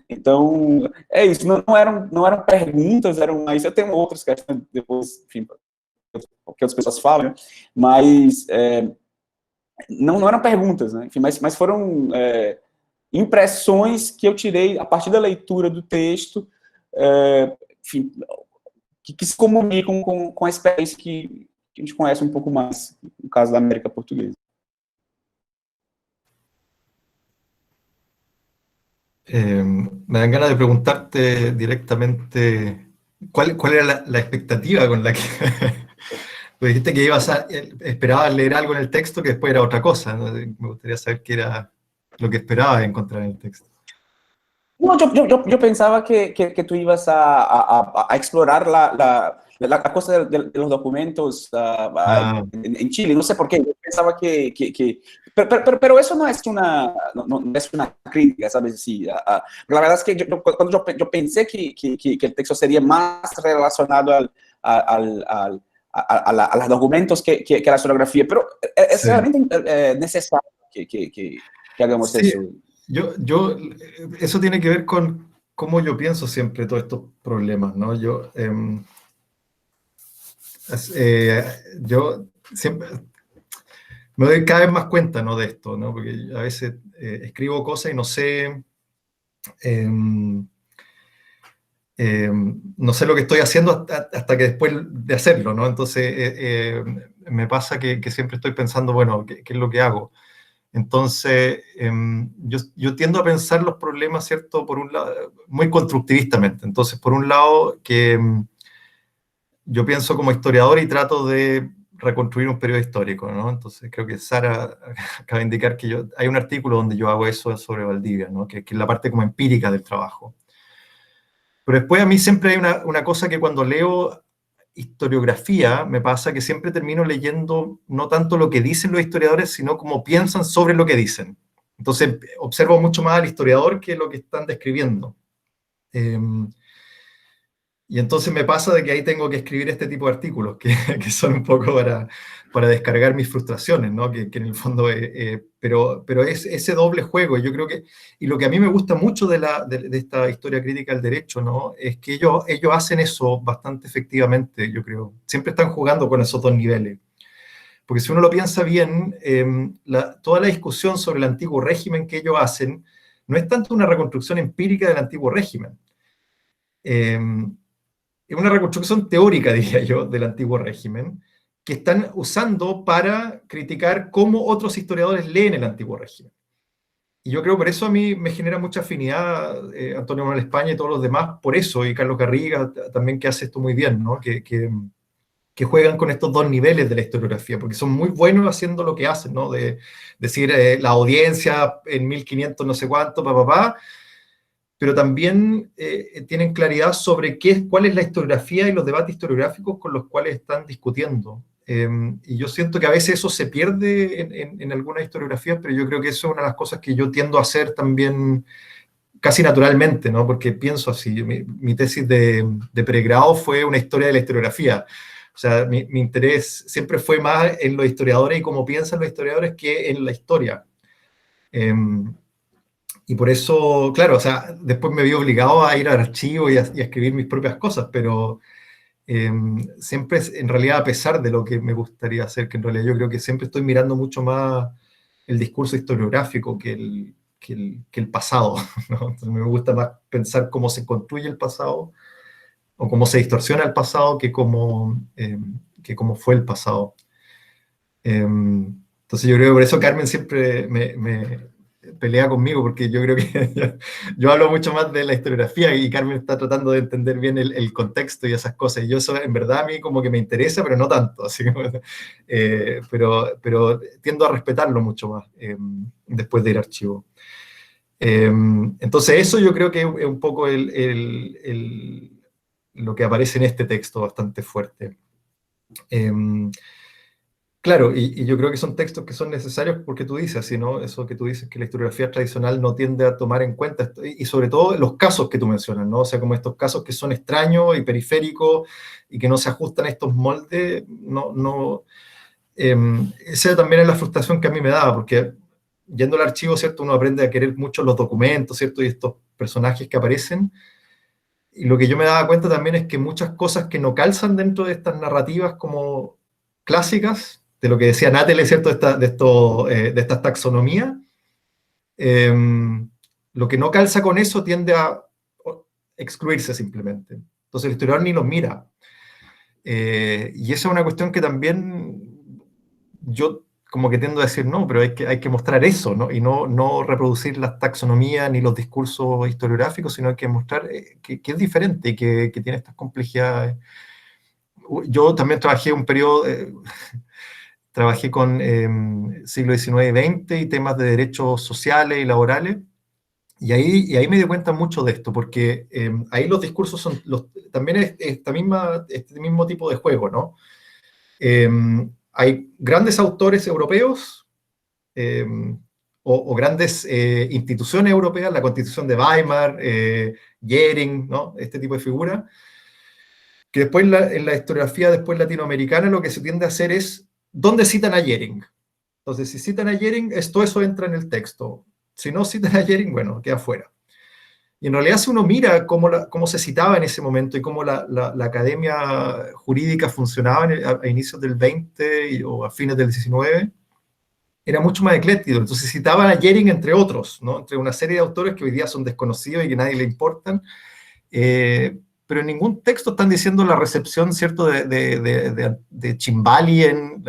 Então, é isso, não eram perguntas, eram mais. Eu tenho outras questões depois, enfim, que outras pessoas falam, né? Mas não eram perguntas, né? Enfim, mas foram impressões que eu tirei a partir da leitura do texto, enfim, que se comunicam com a experiência que a gente conhece um pouco mais, no caso da América Portuguesa. Me dan ganas de preguntarte directamente cuál era la expectativa con la que... Porque dijiste que esperabas leer algo en el texto que después era otra cosa, ¿no? Me gustaría saber qué era lo que esperabas encontrar en el texto. No, yo pensaba que tú ibas a explorar la cosa de los documentos en Chile. No sé por qué. Yo pensaba pero eso no es una crítica, ¿sabes? Sí, la verdad es que cuando yo pensé que el texto sería más relacionado a los documentos que a la historiografía, pero es realmente necesario que hagamos eso. Eso tiene que ver con cómo yo pienso siempre todos estos problemas, ¿no? Yo siempre me doy cada vez más cuenta, ¿no?, de esto, ¿no? Porque a veces escribo cosas y no sé lo que estoy haciendo hasta que después de hacerlo, ¿no? Entonces me pasa que siempre estoy pensando, bueno, ¿qué es lo que hago? Entonces, yo tiendo a pensar los problemas, ¿cierto?, por un lado, muy constructivistamente. Entonces, por un lado, que yo pienso como historiador y trato de reconstruir un periodo histórico, ¿no? Entonces creo que Sara acaba de indicar que hay un artículo donde yo hago eso sobre Valdivia, ¿no? Que es la parte como empírica del trabajo. Pero después a mí siempre hay una cosa que cuando leo historiografía me pasa que siempre termino leyendo no tanto lo que dicen los historiadores, sino cómo piensan sobre lo que dicen. Entonces observo mucho más al historiador que lo que están describiendo. Y entonces me pasa de que ahí tengo que escribir este tipo de artículos, que son un poco para descargar mis frustraciones, ¿no? Que en el fondo, pero es ese doble juego, yo creo que, y lo que a mí me gusta mucho de esta historia crítica del derecho, ¿no? Es que ellos hacen eso bastante efectivamente, yo creo. Siempre están jugando con esos dos niveles. Porque si uno lo piensa bien, toda la discusión sobre el antiguo régimen que ellos hacen no es tanto una reconstrucción empírica del antiguo régimen. Es una reconstrucción teórica, diría yo, del antiguo régimen, que están usando para criticar cómo otros historiadores leen el antiguo régimen. Y yo creo por eso a mí me genera mucha afinidad Antonio Manuel España y todos los demás, por eso, y Carlos Garriga también, que hace esto muy bien, ¿no? Que juegan con estos dos niveles de la historiografía, porque son muy buenos haciendo lo que hacen, ¿no? De decir la audiencia en 1500 no sé cuánto, pero también tienen claridad sobre cuál es la historiografía y los debates historiográficos con los cuales están discutiendo. Y yo siento que a veces eso se pierde en algunas historiografías, pero yo creo que eso es una de las cosas que yo tiendo a hacer también casi naturalmente, ¿no? Porque pienso así. Mi tesis de pregrado fue una historia de la historiografía. O sea, mi interés siempre fue más en los historiadores y cómo piensan los historiadores que en la historia. Y por eso, claro, o sea, después me vi obligado a ir al archivo y a escribir mis propias cosas, pero siempre, en realidad, a pesar de lo que me gustaría hacer, que en realidad yo creo que siempre estoy mirando mucho más el discurso historiográfico que el pasado, ¿no? Entonces me gusta más pensar cómo se construye el pasado o cómo se distorsiona el pasado que cómo fue el pasado. Entonces yo creo que por eso Carmen siempre me pelea conmigo, porque yo creo que yo hablo mucho más de la historiografía y Carmen está tratando de entender bien el contexto y esas cosas, y yo eso en verdad a mí como que me interesa, pero no tanto, así que, pero tiendo a respetarlo mucho más después de ir a archivo. Entonces eso yo creo que es un poco lo que aparece en este texto bastante fuerte. Claro, y yo creo que son textos que son necesarios porque tú dices, así, ¿no? Eso que tú dices, que la historiografía tradicional no tiende a tomar en cuenta, esto, y sobre todo los casos que tú mencionas, ¿no? O sea, como estos casos que son extraños y periféricos y que no se ajustan a estos moldes, esa también es la frustración que a mí me daba, porque yendo al archivo, ¿cierto? Uno aprende a querer mucho los documentos, ¿cierto? Y estos personajes que aparecen. Y lo que yo me daba cuenta también es que muchas cosas que no calzan dentro de estas narrativas como clásicas, de lo que decía Natele, ¿cierto? De estas taxonomías, lo que no calza con eso tiende a excluirse simplemente. Entonces el historiador ni los mira. Y esa es una cuestión que también yo como que tiendo a decir, no, pero hay que mostrar eso, ¿no? Y no reproducir las taxonomías ni los discursos historiográficos, sino hay que mostrar que es diferente y que tiene estas complejidades. Yo también trabajé un periodo... Trabajé con siglo XIX y XX y temas de derechos sociales y laborales, y ahí me di cuenta mucho de esto, porque ahí los discursos son, también es este mismo tipo de juego, ¿no? Hay grandes autores europeos o grandes instituciones europeas, la Constitución de Weimar, Goering, ¿no? Este tipo de figuras, que después en la historiografía después latinoamericana lo que se tiende a hacer es ¿dónde citan a Goering? Entonces, si citan a Goering, todo eso entra en el texto. Si no citan a Goering, bueno, queda fuera. Y en realidad, si uno mira cómo se citaba en ese momento y cómo la academia jurídica funcionaba a inicios del 20 o a fines del 19, era mucho más ecléctico. Entonces citaban a Goering entre otros, ¿no? Entre una serie de autores que hoy día son desconocidos y que a nadie le importan, pero en ningún texto están diciendo la recepción, ¿cierto?, de Cimbali,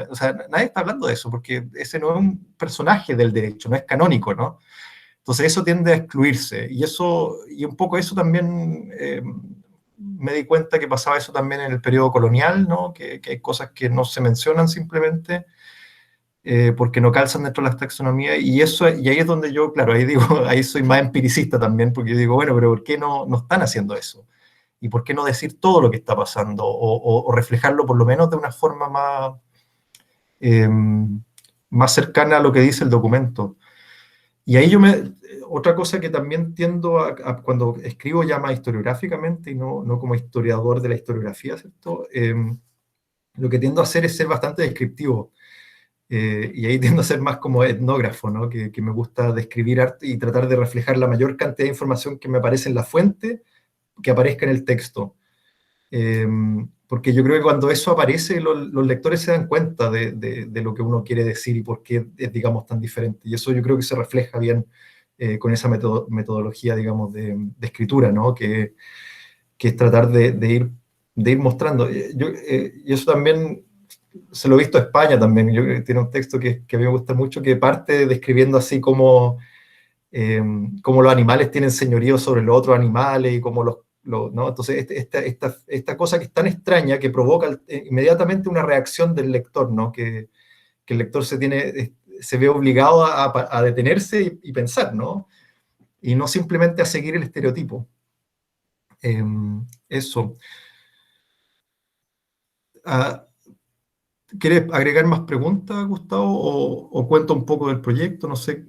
o sea, nadie está hablando de eso, porque ese no es un personaje del derecho, no es canónico, ¿no? Entonces eso tiende a excluirse, y un poco eso también me di cuenta que pasaba eso también en el periodo colonial, ¿no? Que hay cosas que no se mencionan simplemente porque no calzan dentro de las taxonomías, y ahí es donde yo, claro, ahí digo, ahí soy más empiricista también, porque yo digo, bueno, pero ¿por qué no están haciendo eso? ¿Y por qué no decir todo lo que está pasando? O reflejarlo por lo menos de una forma más cercana a lo que dice el documento. Y ahí otra cosa que también tiendo cuando escribo ya más historiográficamente y no como historiador de la historiografía, ¿cierto? Lo que tiendo a hacer es ser bastante descriptivo. Y ahí tiendo a ser más como etnógrafo, ¿no? Que me gusta describir arte y tratar de reflejar la mayor cantidad de información que me aparece en la fuente, que aparezca en el texto. Porque yo creo que cuando eso aparece, los lectores se dan cuenta de lo que uno quiere decir y por qué es, digamos, tan diferente. Y eso yo creo que se refleja bien con esa metodología, digamos, de escritura, ¿no? Que es tratar de ir mostrando. Y eso también se lo he visto a España también. Tiene un texto que a mí me gusta mucho, que parte describiendo así como los animales tienen señorío sobre los otros animales y como ¿no? Entonces, esta cosa que es tan extraña que provoca inmediatamente una reacción del lector, ¿no? Que el lector se ve obligado a detenerse y pensar, ¿no? Y no simplemente a seguir el estereotipo. Eso. ¿Quieres agregar más preguntas, Gustavo? ¿O cuento un poco del proyecto? No sé.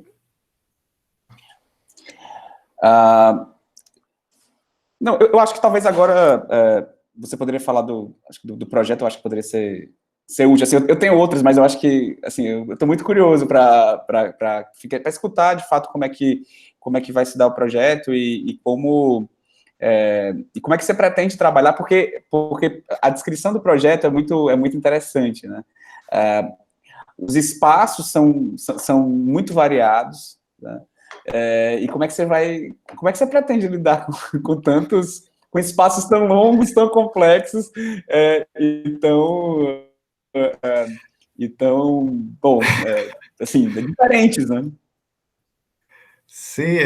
Não, eu acho que talvez agora você poderia falar do projeto, eu acho que poderia ser útil. Assim, eu tenho outros, mas eu acho que assim, eu estou muito curioso para escutar, de fato, como é que vai se dar o projeto e como é que você pretende trabalhar, porque a descrição do projeto é muito interessante, né? Os espaços são muito variados, né? E como é que você pretende lidar com espaços tão longos, tão complexos, bom, assim, diferentes, né? Sí,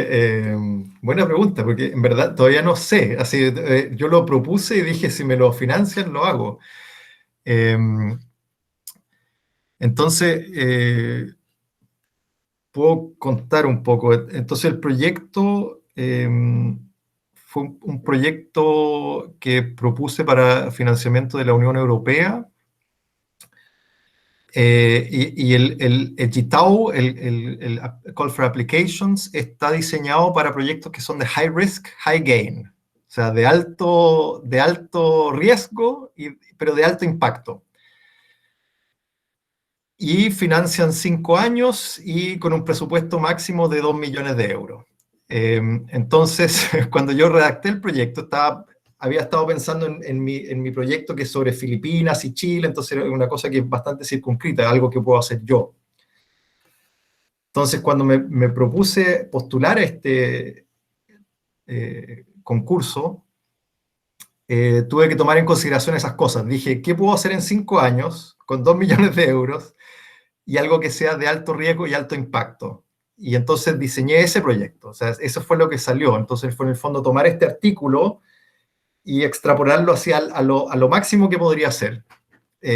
buena pregunta, porque en verdad todavía no sé. Así, yo lo propuse y dije, si me lo financian, lo hago. Entonces, puedo contar un poco. Entonces, el proyecto fue un proyecto que propuse para financiamiento de la Unión Europea. Y el GITAO, el Call for Applications, está diseñado para proyectos que son de high risk, high gain. O sea, de alto riesgo, pero de alto impacto. Y financian 5 años y con un presupuesto máximo de 2 millones de euros. Entonces, cuando yo redacté el proyecto, había estado pensando en mi proyecto, que es sobre Filipinas y Chile, entonces era una cosa que es bastante circunscrita, algo que puedo hacer yo. Entonces, cuando me propuse postular a este concurso, tuve que tomar en consideración esas cosas. Dije, ¿qué puedo hacer en 5 años con 2 millones de euros y algo que sea de alto riesgo y alto impacto? Y entonces diseñé ese proyecto. O sea, eso fue lo que salió. Entonces fue en el fondo tomar este artículo y extrapolarlo hacia a lo máximo que podría ser. Y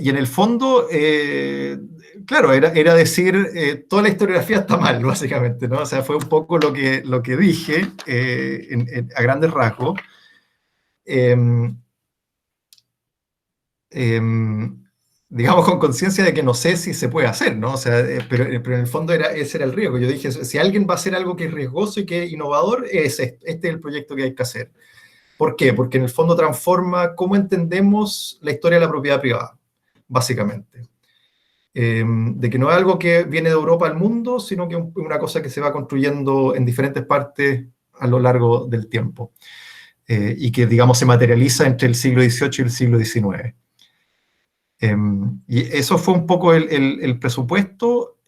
en el fondo, claro, era decir, toda la historiografía está mal, básicamente, ¿no? O sea, fue un poco lo que dije a grandes rasgos. Digamos, con conciencia de que no sé si se puede hacer, ¿no? O sea, pero en el fondo ese era el riesgo. Yo dije, si alguien va a hacer algo que es riesgoso y que es innovador, este es el proyecto que hay que hacer. ¿Por qué? Porque en el fondo transforma cómo entendemos la historia de la propiedad privada, básicamente. De que no es algo que viene de Europa al mundo, sino que es una cosa que se va construyendo en diferentes partes a lo largo del tiempo. Y que, digamos, se materializa entre el siglo XVIII y el siglo XIX. Y eso fue un poco el presupuesto,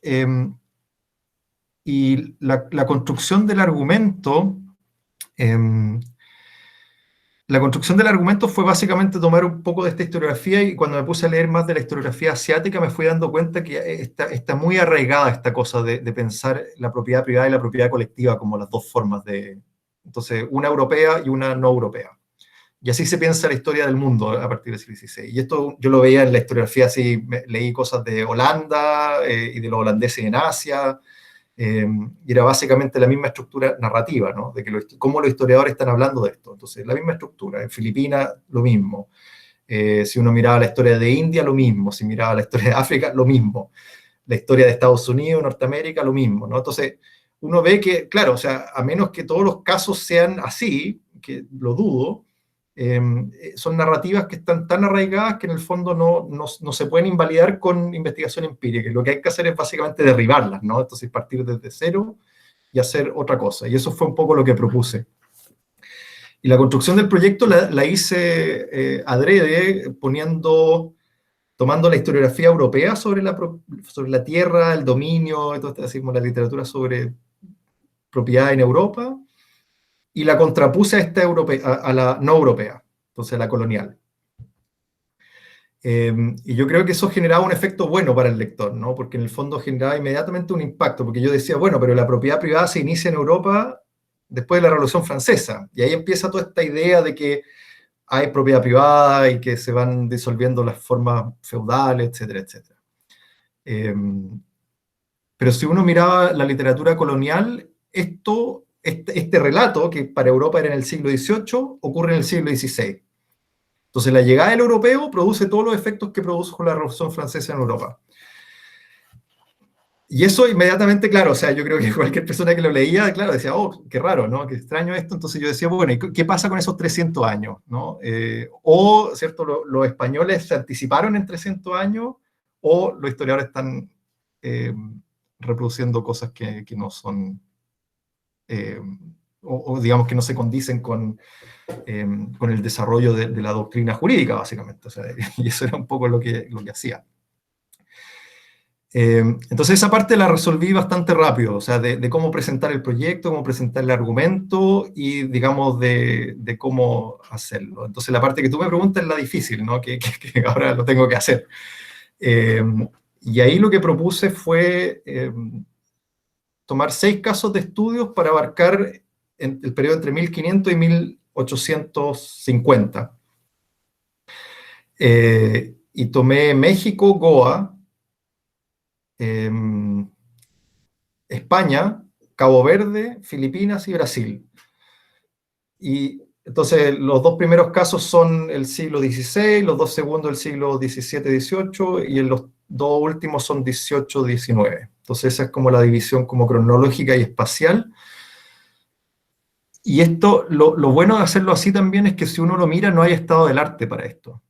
y la construcción del argumento. La construcción del argumento fue básicamente tomar un poco de esta historiografía, y cuando me puse a leer más de la historiografía asiática me fui dando cuenta que está muy arraigada esta cosa de pensar la propiedad privada y la propiedad colectiva como las dos formas de Entonces, una europea y una no europea. Y así se piensa la historia del mundo a partir del siglo XVI. Y esto yo lo veía en la historiografía, así leí cosas de Holanda y de los holandeses en Asia, y era básicamente la misma estructura narrativa, ¿no? De que cómo los historiadores están hablando de esto. Entonces, la misma estructura. En Filipinas, lo mismo. Si uno miraba la historia de India, lo mismo. Si miraba la historia de África, lo mismo. La historia de Estados Unidos, Norteamérica, lo mismo, ¿no? Entonces, uno ve que, claro, o sea, a menos que todos los casos sean así, que lo dudo, son narrativas que están tan arraigadas que en el fondo no se pueden invalidar con investigación empírica. Y lo que hay que hacer es básicamente derribarlas, ¿no? Entonces, partir desde cero y hacer otra cosa. Y eso fue un poco lo que propuse. Y la construcción del proyecto la hice adrede, tomando la historiografía europea sobre la tierra, el dominio, entonces, así como la literatura sobre propiedad en Europa, y la contrapuse a esta a la no europea, entonces a la colonial. Y yo creo que eso generaba un efecto bueno para el lector, ¿no? Porque en el fondo generaba inmediatamente un impacto, porque yo decía, bueno, pero la propiedad privada se inicia en Europa después de la Revolución Francesa, y ahí empieza toda esta idea de que hay propiedad privada y que se van disolviendo las formas feudales, etcétera, etcétera. Pero si uno miraba la literatura colonial, este relato, que para Europa era en el siglo XVIII, ocurre en el siglo XVI. Entonces la llegada del europeo produce todos los efectos que produjo la Revolución Francesa en Europa. Y eso inmediatamente, claro, o sea, yo creo que cualquier persona que lo leía, claro, decía, oh, qué raro, ¿no? Qué extraño esto. Entonces yo decía, bueno, ¿y qué pasa con esos 300 años? ¿No? ¿Cierto? Los españoles se anticiparon en 300 años, o los historiadores están reproduciendo cosas que no son, o digamos que no se condicen con el desarrollo de la doctrina jurídica, básicamente. O sea, y eso era un poco lo que hacía. Entonces esa parte la resolví bastante rápido, o sea, de cómo presentar el proyecto, cómo presentar el argumento y, digamos, de cómo hacerlo. Entonces la parte que tú me preguntas es la difícil, ¿no? Que ahora lo tengo que hacer. Y ahí lo que propuse fue tomar 6 casos de estudios para abarcar el periodo entre 1500 y 1850. Y tomé México, Goa, España, Cabo Verde, Filipinas y Brasil. Y entonces los 2 primeros casos son el siglo XVI, los 2 segundos el siglo XVII-XVIII, y los 2 últimos son XVIII-XIX. Entonces esa es como la división como cronológica y espacial. Y esto, lo bueno de hacerlo así también es que si uno lo mira no hay estado del arte para esto.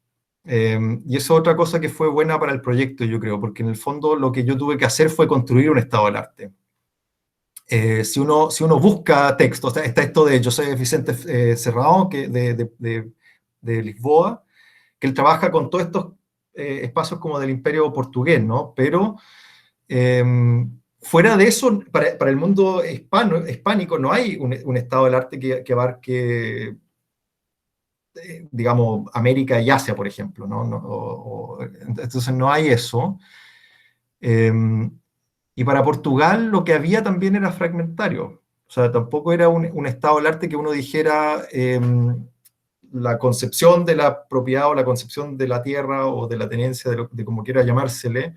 Y eso es otra cosa que fue buena para el proyecto, yo creo, porque en el fondo lo que yo tuve que hacer fue construir un estado del arte. Si uno busca textos, está esto de José Vicente Serrao, de Lisboa, que él trabaja con todos estos espacios como del Imperio Portugués, ¿no? Pero fuera de eso, para el mundo hispánico no hay un estado del arte que abarque, digamos, América y Asia, por ejemplo, ¿no? Entonces no hay eso. Y para Portugal lo que había también era fragmentario. O sea, tampoco era un estado del arte que uno dijera la concepción de la propiedad o la concepción de la tierra o de la tenencia, de como quiera llamársele,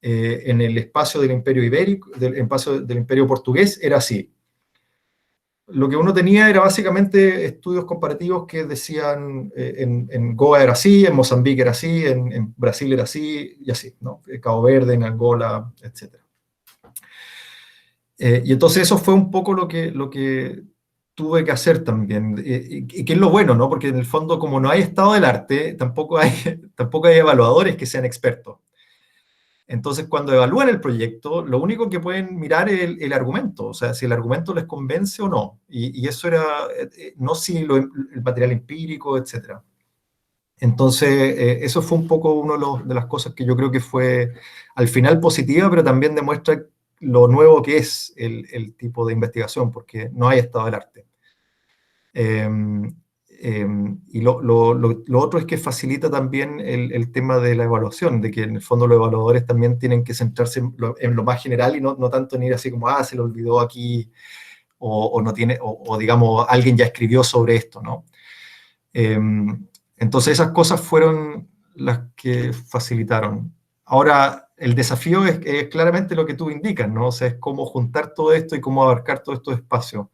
en el espacio del Imperio Ibérico, del espacio del Imperio Portugués, era así. Lo que uno tenía era básicamente estudios comparativos que decían en Goa era así, en Mozambique era así, en Brasil era así, y así, ¿no? Cabo Verde, en Angola, etc. Y entonces eso fue un poco lo que tuve que hacer también, y que es lo bueno, ¿no? Porque en el fondo, como no hay estado del arte, tampoco hay evaluadores que sean expertos. Entonces, cuando evalúan el proyecto, lo único que pueden mirar es el argumento, o sea, si el argumento les convence o no. Y eso era, no si el material empírico, etc. Entonces, eso fue un poco una de las cosas que yo creo que fue al final positiva, pero también demuestra lo nuevo que es el tipo de investigación, porque no hay estado del arte. Y lo otro es que facilita también el tema de la evaluación, de que en el fondo los evaluadores también tienen que centrarse en lo más general y no tanto en ir así como, se le olvidó aquí o no tiene, o digamos, alguien ya escribió sobre esto, ¿no? Entonces esas cosas fueron las que facilitaron. Ahora, el desafío es claramente lo que tú indicas, ¿no? O sea, es cómo juntar todo esto y cómo abarcar todos estos espacios.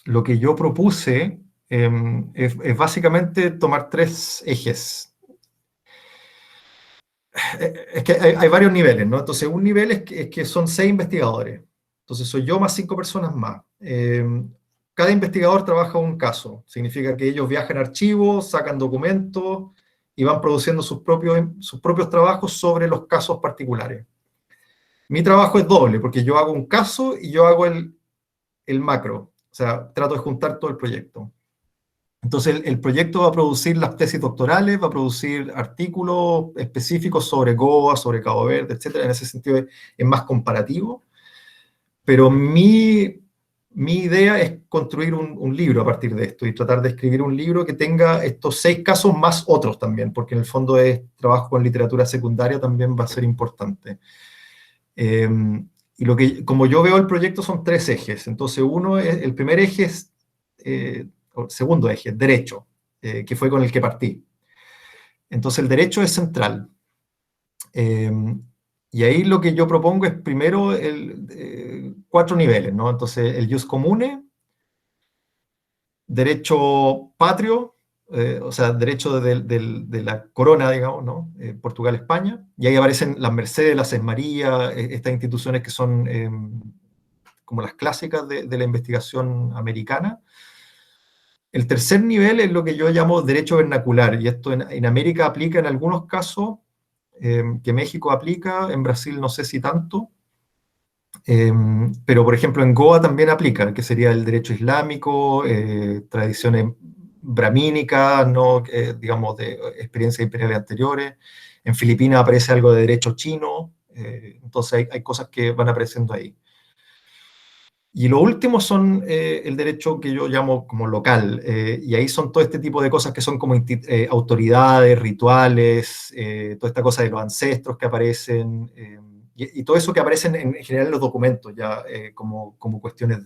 Lo que yo propuse es básicamente tomar 3 ejes. Es que hay varios niveles, ¿no? Entonces, un nivel es que son 6 investigadores. Entonces, soy yo más 5 personas más. Cada investigador trabaja un caso. Significa que ellos viajan a archivos, sacan documentos y van produciendo sus propios trabajos sobre los casos particulares. Mi trabajo es doble, porque yo hago un caso y yo hago el macro. O sea, trato de juntar todo el proyecto. Entonces, el proyecto va a producir las tesis doctorales, va a producir artículos específicos sobre Goa, sobre Cabo Verde, etc. En ese sentido es más comparativo. Pero mi idea es construir un libro a partir de esto y tratar de escribir un libro que tenga estos 6 casos más otros también, porque en el fondo trabajo con literatura secundaria también va a ser importante. Y como yo veo el proyecto son 3 ejes. Entonces, el primer eje es, o segundo eje, derecho, que fue con el que partí. Entonces, el derecho es central. Y ahí lo que yo propongo es primero 4 niveles, ¿no? Entonces, el jus commune, derecho patrio, o sea, derecho de la corona, digamos, ¿no? Portugal, España, y ahí aparecen las Mercedes, las Sesmarías, estas instituciones que son como las clásicas de la investigación americana. El tercer nivel es lo que yo llamo derecho vernacular, y esto en América aplica en algunos casos, que México aplica, en Brasil no sé si tanto, pero por ejemplo en Goa también aplica, que sería el derecho islámico, tradiciones brahmínicas, ¿no? Digamos, de experiencias imperiales anteriores. En Filipinas aparece algo de derecho chino, entonces hay cosas que van apareciendo ahí. Y lo último son el derecho que yo llamo como local, y ahí son todo este tipo de cosas que son como autoridades, rituales, toda esta cosa de los ancestros que aparecen, y todo eso que aparecen en general en los documentos, ya como cuestiones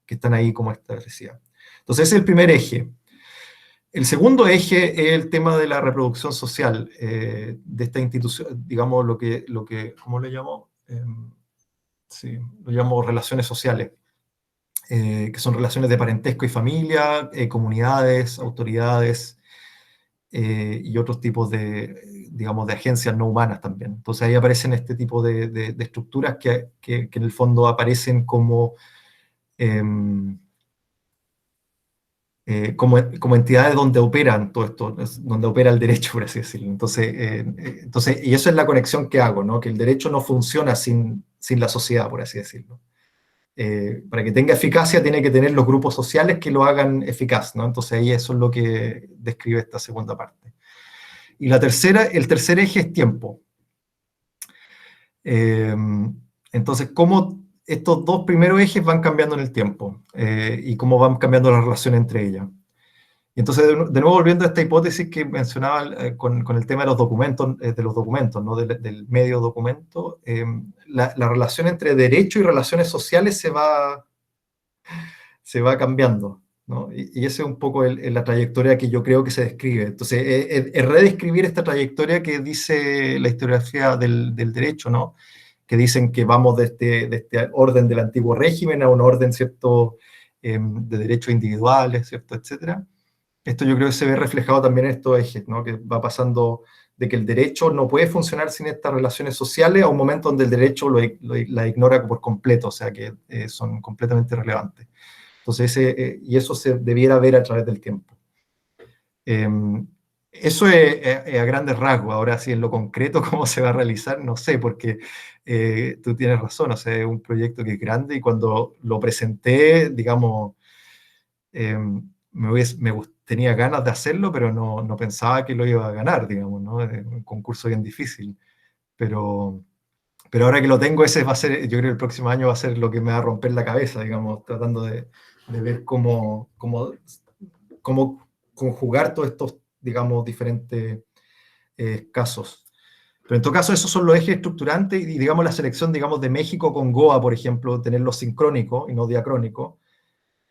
que están ahí como establecidas. Entonces ese es el primer eje. El segundo eje es el tema de la reproducción social de esta institución, digamos ¿cómo le llamo? Sí, lo llamo relaciones sociales, que son relaciones de parentesco y familia, comunidades, autoridades y otros tipos digamos, de agencias no humanas también. Entonces ahí aparecen este tipo de estructuras que en el fondo aparecen como entidades donde operan todo esto, donde opera el derecho, por así decirlo. Entonces, y eso es la conexión que hago, ¿no? Que el derecho no funciona sin la sociedad, por así decirlo. Para que tenga eficacia tiene que tener los grupos sociales que lo hagan eficaz, ¿no? Entonces ahí eso es lo que describe esta segunda parte. Y el tercer eje es tiempo. Entonces, cómo estos 2 primeros ejes van cambiando en el tiempo y cómo van cambiando las relaciones entre ellas. Y entonces, de nuevo, volviendo a esta hipótesis que mencionaba con el tema de los documentos, ¿no? del medio documento, la relación entre derecho y relaciones sociales se va cambiando, ¿no? Y esa es un poco la trayectoria que yo creo que se describe. Entonces, es redescribir esta trayectoria que dice la historiografía del derecho, ¿no? Que dicen que vamos de este orden del antiguo régimen a un orden, ¿cierto?, de derechos individuales, ¿cierto?, etcétera. Esto yo creo que se ve reflejado también en estos ejes, ¿no? Que va pasando de que el derecho no puede funcionar sin estas relaciones sociales a un momento donde el derecho la ignora por completo, o sea que son completamente irrelevantes. Entonces, y eso se debiera ver a través del tiempo. Eso es a grandes rasgos. Ahora, si en lo concreto cómo se va a realizar, no sé, porque tú tienes razón, o sea, es un proyecto que es grande y cuando lo presenté, digamos, tenía ganas de hacerlo, pero no pensaba que lo iba a ganar, digamos, ¿no? Es un concurso bien difícil. Pero ahora que lo tengo, ese va a ser, yo creo que el próximo año va a ser lo que me va a romper la cabeza, digamos, tratando de ver cómo conjugar todos estos, digamos, diferentes casos. Pero en todo caso, esos son los ejes estructurantes y, digamos, la selección, digamos, de México con Goa, por ejemplo, tenerlo sincrónico y no diacrónico,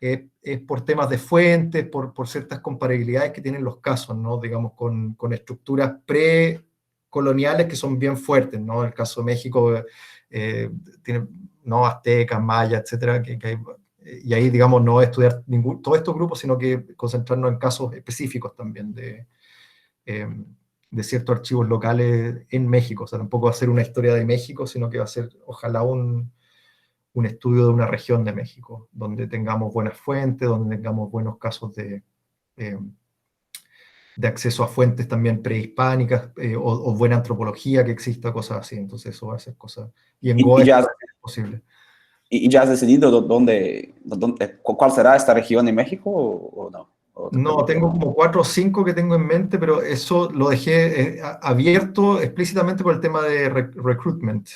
es por temas de fuentes, por ciertas comparabilidades que tienen los casos, ¿no? Digamos, con estructuras precoloniales que son bien fuertes, ¿no? El caso de México tiene, ¿no? Aztecas, mayas, etcétera, y ahí, digamos, no estudiar todos estos grupos, sino que concentrarnos en casos específicos también de ciertos archivos locales en México. O sea, tampoco va a ser una historia de México, sino que va a ser, ojalá, un estudio de una región de México, donde tengamos buenas fuentes, donde tengamos buenos casos de acceso a fuentes también prehispánicas, o buena antropología que exista, cosas así. Entonces eso va a ser cosas... Y en Goa es posible. ¿Y ya has decidido cuál será esta región en México o no? No, tengo como 4 o 5 que tengo en mente, pero eso lo dejé abierto explícitamente por el tema de recruitment.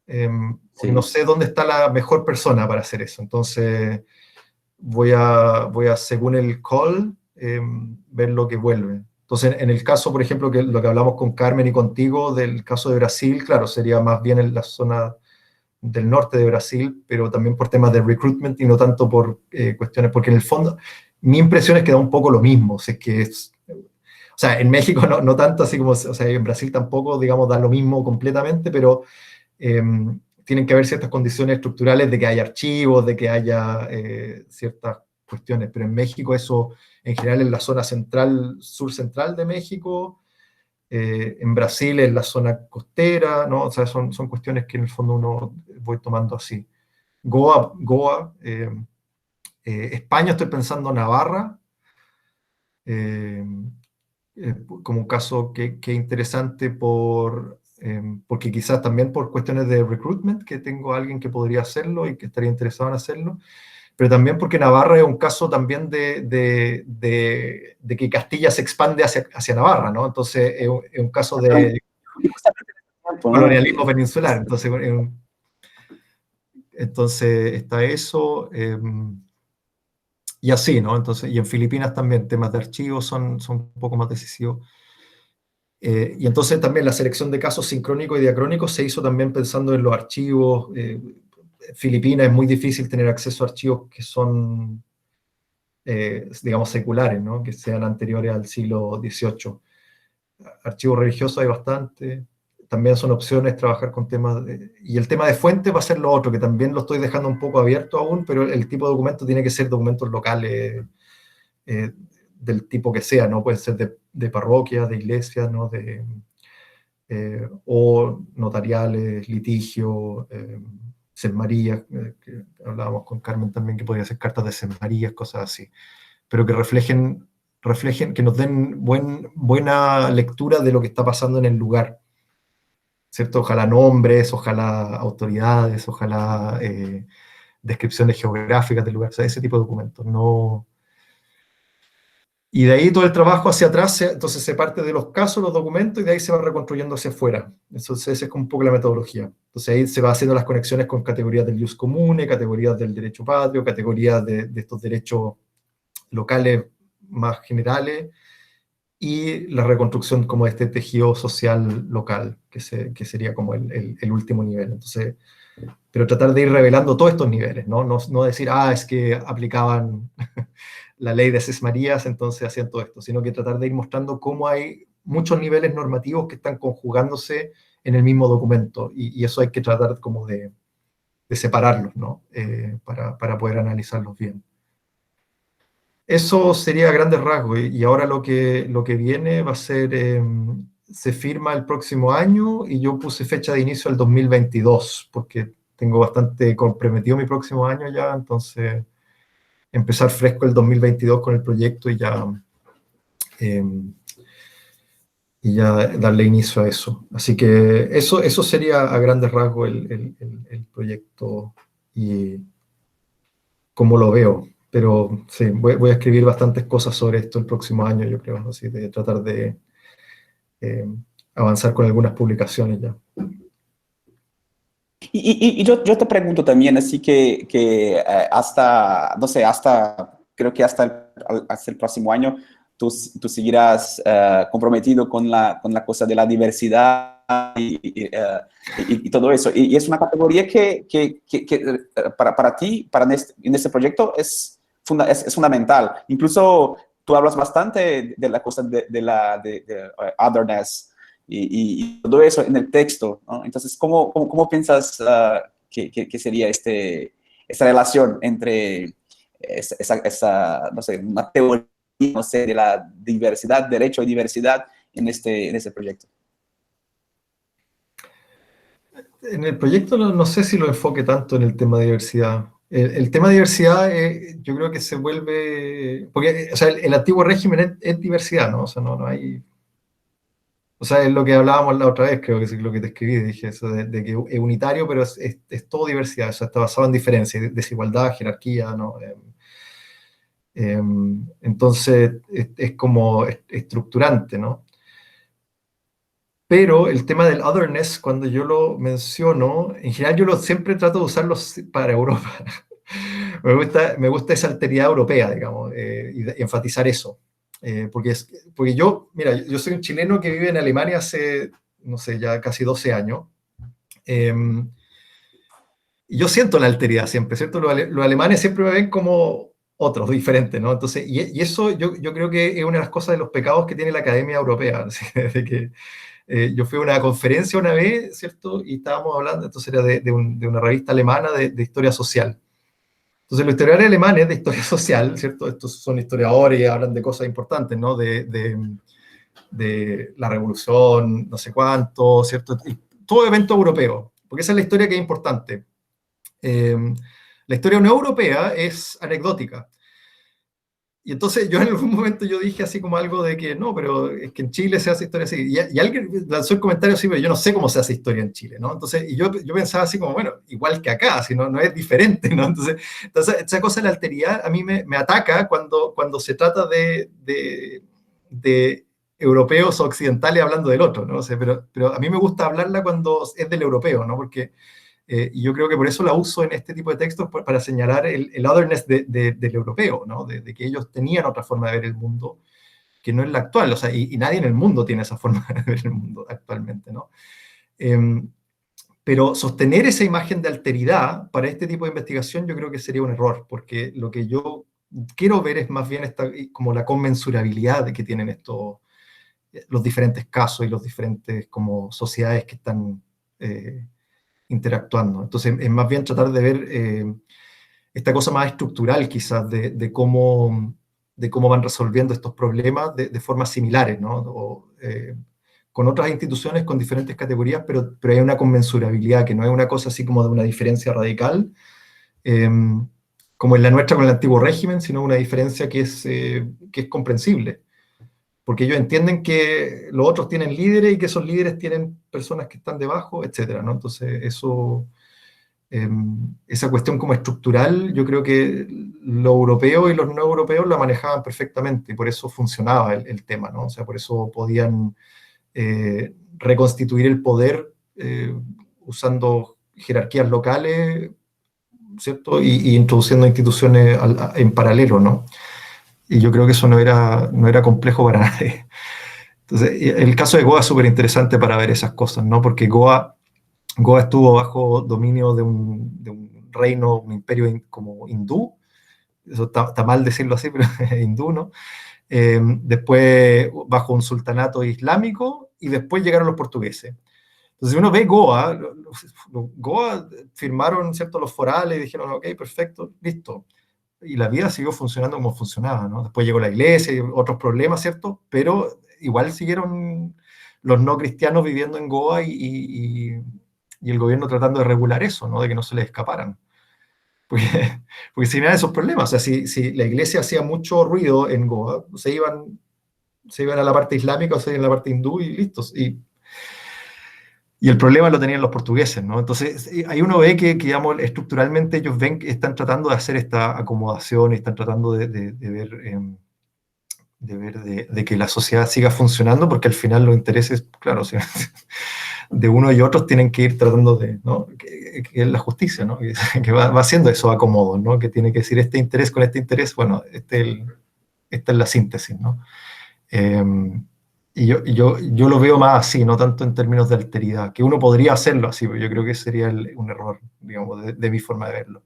Sí. No sé dónde está la mejor persona para hacer eso. Entonces voy a según el call, ver lo que vuelve. Entonces, en el caso, por ejemplo, que lo que hablamos con Carmen y contigo del caso de Brasil, claro, sería más bien en la zona del norte de Brasil, pero también por temas de recruitment y no tanto por cuestiones, porque en el fondo mi impresión es que da un poco lo mismo, o sea, o sea, en México no tanto así como, o sea, en Brasil tampoco, digamos, da lo mismo completamente, pero tienen que haber ciertas condiciones estructurales de que haya archivos, de que haya ciertas cuestiones, pero en México eso, en general, en la zona central, sur central de México, en Brasil, en la zona costera, ¿no? O sea, son cuestiones que en el fondo uno voy tomando así. Goa, España, estoy pensando Navarra, como un caso que interesante porque quizás también por cuestiones de recruitment, que tengo a alguien que podría hacerlo y que estaría interesado en hacerlo, pero también porque Navarra es un caso también de que Castilla se expande hacia Navarra, ¿no? Entonces es un caso de colonialismo peninsular. Entonces está eso, y así, ¿no? Entonces, y en Filipinas también temas de archivos son un poco más decisivos. Y entonces también la selección de casos sincrónicos y diacrónicos se hizo también pensando en los archivos. Filipinas es muy difícil tener acceso a archivos que son, digamos, seculares, ¿no? Que sean anteriores al siglo XVIII. Archivos religiosos hay bastante. También son opciones trabajar con temas y el tema de fuentes va a ser lo otro, que también lo estoy dejando un poco abierto aún, pero el tipo de documento tiene que ser documentos locales, del tipo que sea, ¿no? Puede ser de parroquias, de iglesias, ¿no? O notariales, litigios, sesmarías, que hablábamos con Carmen también, que podría ser cartas de sesmarías, cosas así, pero que reflejen, que nos den buena lectura de lo que está pasando en el lugar, ¿cierto? Ojalá nombres, ojalá autoridades, ojalá descripciones geográficas del lugar, o sea, ese tipo de documentos, no... Y de ahí todo el trabajo hacia atrás, entonces se parte de los casos, los documentos, y de ahí se va reconstruyendo hacia afuera. Entonces esa es como un poco la metodología. Entonces ahí se va haciendo las conexiones con categorías del ius comune, categorías del derecho patrio, categorías de estos derechos locales más generales, y la reconstrucción como de este tejido social local, que sería como el último nivel. Entonces, pero tratar de ir revelando todos estos niveles, no decir, es que aplicaban la ley de Sesmarías, entonces hacían todo esto, sino que tratar de ir mostrando cómo hay muchos niveles normativos que están conjugándose en el mismo documento, y eso hay que tratar como de separarlos, ¿no? Para poder analizarlos bien. Eso sería a grandes rasgos, y ahora lo que viene va a ser, se firma el próximo año, y yo puse fecha de inicio al 2022, porque tengo bastante comprometido mi próximo año ya, entonces empezar fresco el 2022 con el proyecto y ya darle inicio a eso. Así que eso sería a grandes rasgos el proyecto y cómo lo veo. Pero sí, voy a escribir bastantes cosas sobre esto el próximo año, yo creo, así de tratar de avanzar con algunas publicaciones ya. Y yo te pregunto también, así que hasta, no sé, creo que hasta el próximo año tú seguirás comprometido con la cosa de la diversidad y todo eso. Y es una categoría que para ti, en este proyecto, es fundamental. Incluso tú hablas bastante de la cosa de otherness y todo eso en el texto, ¿no? Entonces, ¿cómo piensas que sería esta relación entre esa, no sé, una teoría, no sé, de la diversidad, derecho y diversidad en este proyecto? En el proyecto no sé si lo enfoque tanto en el tema de diversidad. El tema de diversidad yo creo que se vuelve... Porque, o sea, el antiguo régimen es diversidad, ¿no? O sea, no hay... O sea, es lo que hablábamos la otra vez, creo que es lo que te escribí, dije eso, de que es unitario, pero es todo diversidad, o sea, está basado en diferencia, desigualdad, jerarquía, ¿no? Entonces, es como estructurante, ¿no? Pero el tema del otherness, cuando yo lo menciono, en general yo siempre trato de usarlo para Europa. Me gusta esa alteridad europea, digamos, y enfatizar eso. Porque mira, yo soy un chileno que vive en Alemania hace, no sé, ya casi 12 años. Y yo siento la alteridad siempre, ¿cierto? Los alemanes siempre me ven como otros, diferentes, ¿no? Entonces, y eso yo creo que es una de las cosas de los pecados que tiene la Academia Europea, ¿sí? De que yo fui a una conferencia una vez, ¿cierto? Y estábamos hablando, entonces era de una revista alemana de historia social. Entonces, los historiadores alemanes de historia social, ¿cierto? Estos son historiadores y hablan de cosas importantes, ¿no? De la revolución, no sé cuánto, ¿cierto? Y todo evento europeo, porque esa es la historia que es importante. La historia no europea es anecdótica. Y entonces yo en algún momento yo dije así como algo de que no, pero es que en Chile se hace historia así. Y alguien lanzó el comentario así, pero yo no sé cómo se hace historia en Chile, ¿no? Entonces, y yo pensaba así como, bueno, igual que acá, si no es diferente, ¿no? Entonces esa cosa de la alteridad a mí me ataca cuando se trata de europeos o occidentales hablando del otro, ¿no? O sea, pero a mí me gusta hablarla cuando es del europeo, ¿no? Porque y yo creo que por eso la uso en este tipo de textos para señalar el otherness del europeo, ¿no? De que ellos tenían otra forma de ver el mundo que no es la actual, o sea, y nadie en el mundo tiene esa forma de ver el mundo actualmente, ¿no? Pero sostener esa imagen de alteridad para este tipo de investigación yo creo que sería un error, porque lo que yo quiero ver es más bien como la conmensurabilidad que tienen los diferentes casos y los diferentes como sociedades que están interactuando. Entonces, es más bien tratar de ver esta cosa más estructural quizás de cómo van resolviendo estos problemas de formas similares, ¿no? Con otras instituciones con diferentes categorías, pero hay una conmensurabilidad, que no es una cosa así como de una diferencia radical, como en la nuestra con el antiguo régimen, sino una diferencia que es comprensible. Porque ellos entienden que los otros tienen líderes y que esos líderes tienen personas que están debajo, etcétera, ¿no? Entonces, esa cuestión como estructural, yo creo que los europeos y los no europeos la manejaban perfectamente, y por eso funcionaba el tema, ¿no? O sea, por eso podían reconstituir el poder usando jerarquías locales, ¿cierto? Y introduciendo instituciones en paralelo, ¿no? Y yo creo que eso no era complejo para nadie. Entonces, el caso de Goa es súper interesante para ver esas cosas, ¿no? Porque Goa estuvo bajo dominio de un reino, un imperio como hindú. Eso está mal decirlo así, pero es hindú, ¿no? Después bajo un sultanato islámico, y después llegaron los portugueses. Entonces, si uno ve Goa firmaron, ¿cierto?, los forales y dijeron, ok, perfecto, listo. Y la vida siguió funcionando como funcionaba, ¿no? Después llegó la iglesia y otros problemas, ¿cierto? Pero igual siguieron los no cristianos viviendo en Goa y el gobierno tratando de regular eso, ¿no? De que no se les escaparan. Porque sin nada de esos problemas, o sea, si la iglesia hacía mucho ruido en Goa, se iban a la parte islámica o se iban a la parte hindú y listos. Y el problema lo tenían los portugueses, ¿no? Entonces, ahí uno ve que digamos, estructuralmente ellos ven que están tratando de hacer esta acomodación y están tratando de ver de que la sociedad siga funcionando, porque al final los intereses, claro, de uno y otros tienen que ir tratando de, ¿no? Que es la justicia, ¿no? Que va haciendo esos acomodos, ¿no? Que tiene que decir este interés con este interés, bueno, esta es la síntesis, ¿no? Y yo lo veo más así, no tanto en términos de alteridad, que uno podría hacerlo así, pero yo creo que sería un error, digamos, de mi forma de verlo.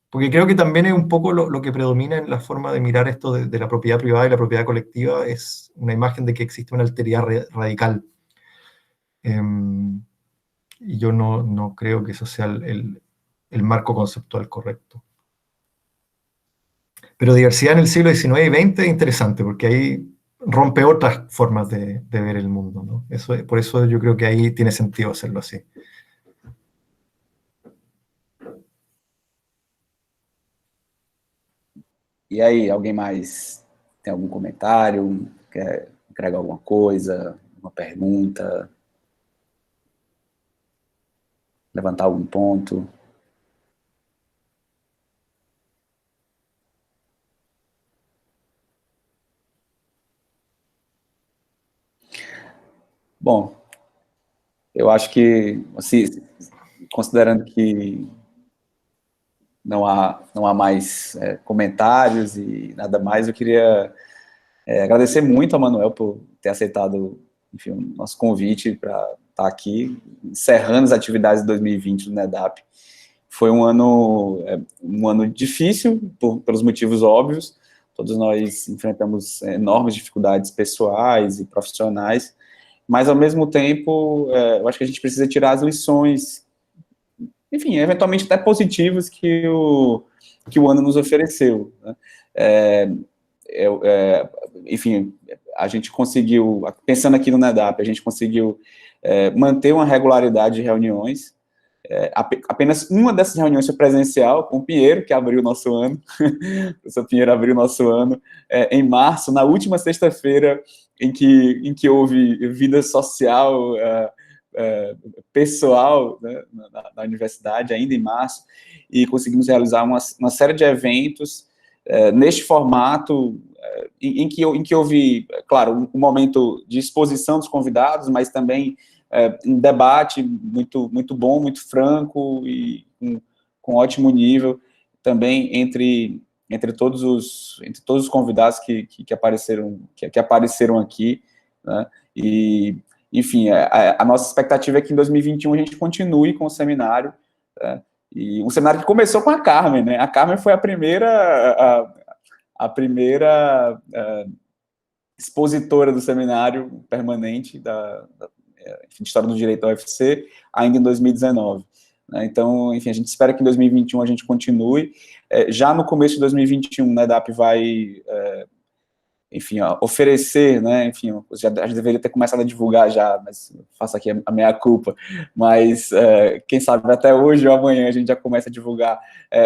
Porque creo que también es un poco lo que predomina en la forma de mirar esto de la propiedad privada y la propiedad colectiva, es una imagen de que existe una alteridad radical. Y yo no creo que eso sea el marco conceptual correcto. Pero diversidad en el siglo XIX y XX es interesante, porque ahí rompe otras formas de ver el mundo, ¿no? Por eso yo creo que ahí tiene sentido hacerlo así. E aí, alguém mais tem algum comentário? Quer agregar alguma coisa? Uma pergunta? Levantar algum ponto? Bom, eu acho que, assim, considerando que não há mais comentários e nada mais, eu queria agradecer muito ao Manuel por ter aceitado, enfim, o nosso convite para estar aqui, encerrando as atividades de 2020 do NEDAP. Foi um ano difícil, pelos motivos óbvios. Todos nós enfrentamos enormes dificuldades pessoais e profissionais, mas, ao mesmo tempo, eu acho que a gente precisa tirar as lições, enfim, eventualmente até positivas que o ano nos ofereceu, né? Enfim, a gente conseguiu, pensando aqui no NEDAP, a gente conseguiu manter uma regularidade de reuniões. Apenas uma dessas reuniões foi presencial, com o Pinheiro, que abriu o nosso ano. O professor Pinheiro abriu o nosso ano em março, na última sexta-feira em que houve vida social, pessoal, né, na universidade, ainda em março, e conseguimos realizar uma série de eventos neste formato, em que houve, claro, um momento de exposição dos convidados, mas também um debate muito bom, muito franco e com ótimo nível, também entre todos os convidados que apareceram aqui, né? E, enfim, a nossa expectativa é que em 2021 a gente continue com o seminário, né? E um seminário que começou com a Carmen, né? A Carmen foi a primeira expositora do seminário permanente de História do Direito da UFC, ainda em 2019. Né? Então, enfim, a gente espera que em 2021 a gente continue. Já no começo de 2021, né, a NEDAP vai, enfim, oferecer, né, enfim, já deveria ter começado a divulgar já, mas faço aqui a meia-culpa, mas quem sabe até hoje ou amanhã a gente já começa a divulgar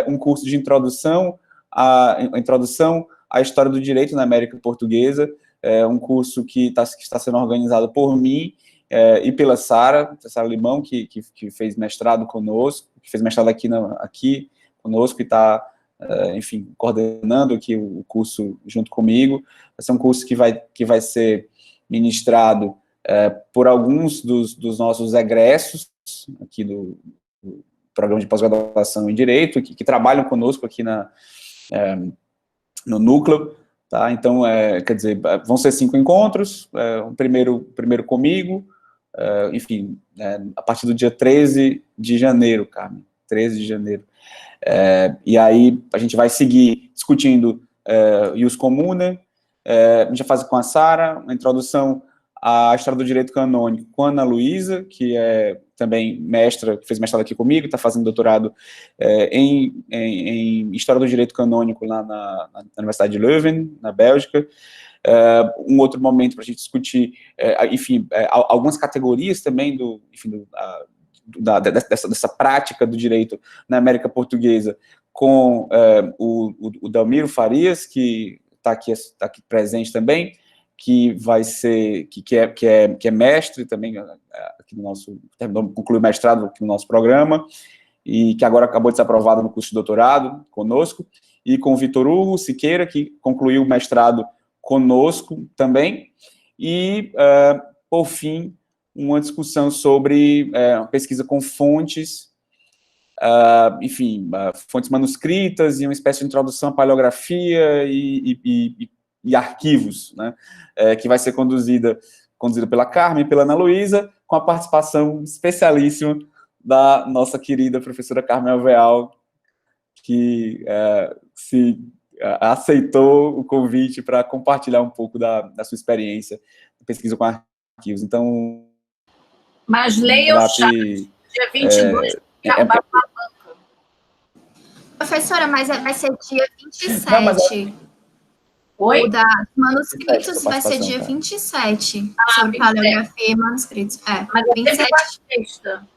um curso de introdução à história do direito na América Portuguesa, um curso que está sendo organizado por mim e pela Sara Limão, que fez mestrado conosco, que fez mestrado aqui conosco e está, enfim, coordenando aqui o curso junto comigo. Vai ser um curso que vai ser ministrado por alguns dos nossos egressos aqui do programa de pós-graduação em Direito, que trabalham conosco aqui no núcleo, tá? Então, quer dizer, vão ser 5 encontros, o primeiro comigo, enfim, a partir do dia 13 de janeiro, Carmen, 13 de janeiro. E aí a gente vai seguir discutindo Ius Commune, a gente já faz com a Sara, uma introdução à história do direito canônico com a Ana Luísa, que é também mestra, que fez mestrado aqui comigo, está fazendo doutorado em história do direito canônico lá na Universidade de Leuven, na Bélgica. Um outro momento para a gente discutir, enfim, algumas categorias também dessa prática do direito na América Portuguesa, com o Delmiro Farias, que está aqui presente também, que vai ser, que é mestre também aqui no nosso, concluiu mestrado aqui no nosso programa, e que agora acabou de ser aprovado no curso de doutorado conosco, e com o Vitor Hugo Siqueira, que concluiu o mestrado conosco também, e, por fim, uma discussão sobre pesquisa com fontes, enfim, fontes manuscritas e uma espécie de introdução à paleografia e e Arquivos, né, que vai ser conduzida pela Carmen e pela Ana Luísa, com a participação especialíssima da nossa querida professora Carmen Alvear, que aceitou o convite para compartilhar um pouco da sua experiência de pesquisa com arquivos. Então, mas leia o chat, dia 22, acabar com a banca. Professora, mas vai ser dia 27. Oi? O da manuscritos vai ser dia tá. 27. Ah, sobre 27. paleografia e manuscritos. Mas eu 27. teve uma sexta.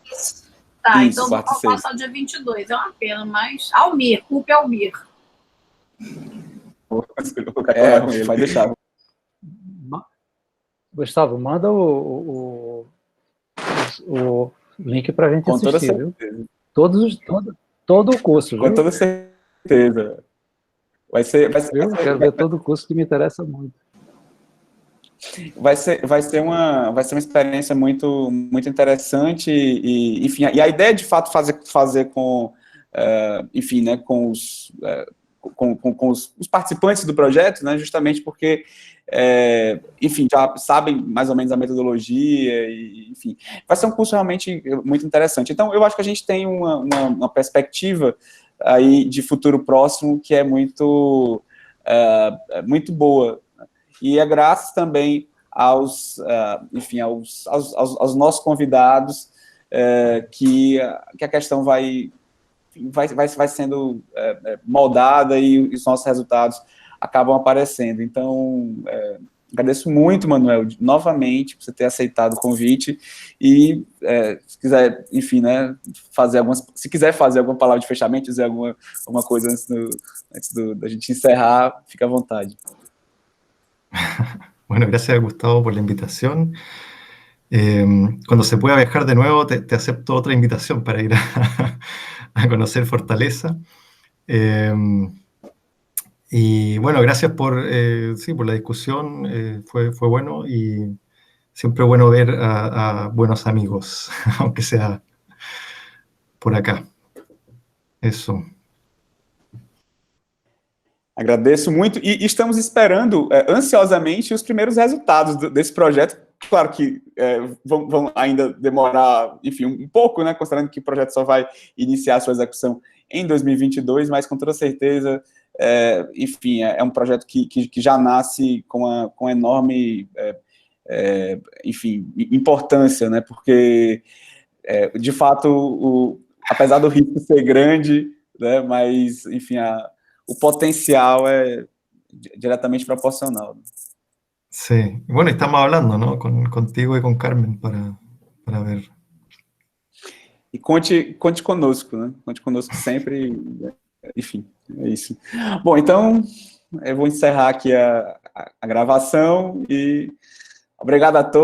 Isso. Tá, Isso, então quarta e vamos passar sexta. o dia 22. É uma pena, mas... Almir, culpa é Almir. Vai deixar. Gustavo, manda o link para a gente Com toda assistir, viu? certeza. Todo o curso, Com viu? toda certeza. Vai ser Quero ver todo o curso, que me interessa muito. Vai ser uma experiência muito, muito interessante e, enfim, e a ideia de fato fazer com, enfim, né, com os participantes do projeto, né, justamente porque, enfim, já sabem mais ou menos a metodologia e, enfim, vai ser um curso realmente muito interessante. Então, eu acho que a gente tem uma perspectiva aí de futuro próximo que é muito boa. E é graças também aos nossos convidados que a questão vai sendo moldada e os nossos resultados acabam aparecendo. Então, agradeço muito, Manuel, novamente, por você ter aceitado o convite e, se quiser, enfim, né, se quiser fazer alguma palavra de fechamento, dizer alguma coisa antes da gente encerrar, fica à vontade. Bueno, gracias, Gustavo, por la invitación. Cuando se pueda viajar de nuevo, te acepto otra invitación para ir a conocer Fortaleza. Y bueno, gracias por la discusión, fue bueno y siempre bueno ver a buenos amigos, aunque sea por acá. Eso. Agradeço muito e estamos esperando ansiosamente os primeiros resultados desse projeto. Claro que vão ainda demorar, enfim, um pouco, né, considerando que o projeto só vai iniciar a sua execução em 2022, mas com toda certeza, enfim, é um projeto que já nasce com enorme, enfim, importância, né, porque, de fato, apesar do risco ser grande, né, mas, enfim, o potencial é diretamente proporcional. Sí, bueno, estamos hablando, ¿no? Contigo y con Carmen para ver. E conte conosco, né? Conte conosco sempre, enfim, é isso. Bom, então, eu vou encerrar aqui a gravação e obrigado a todos.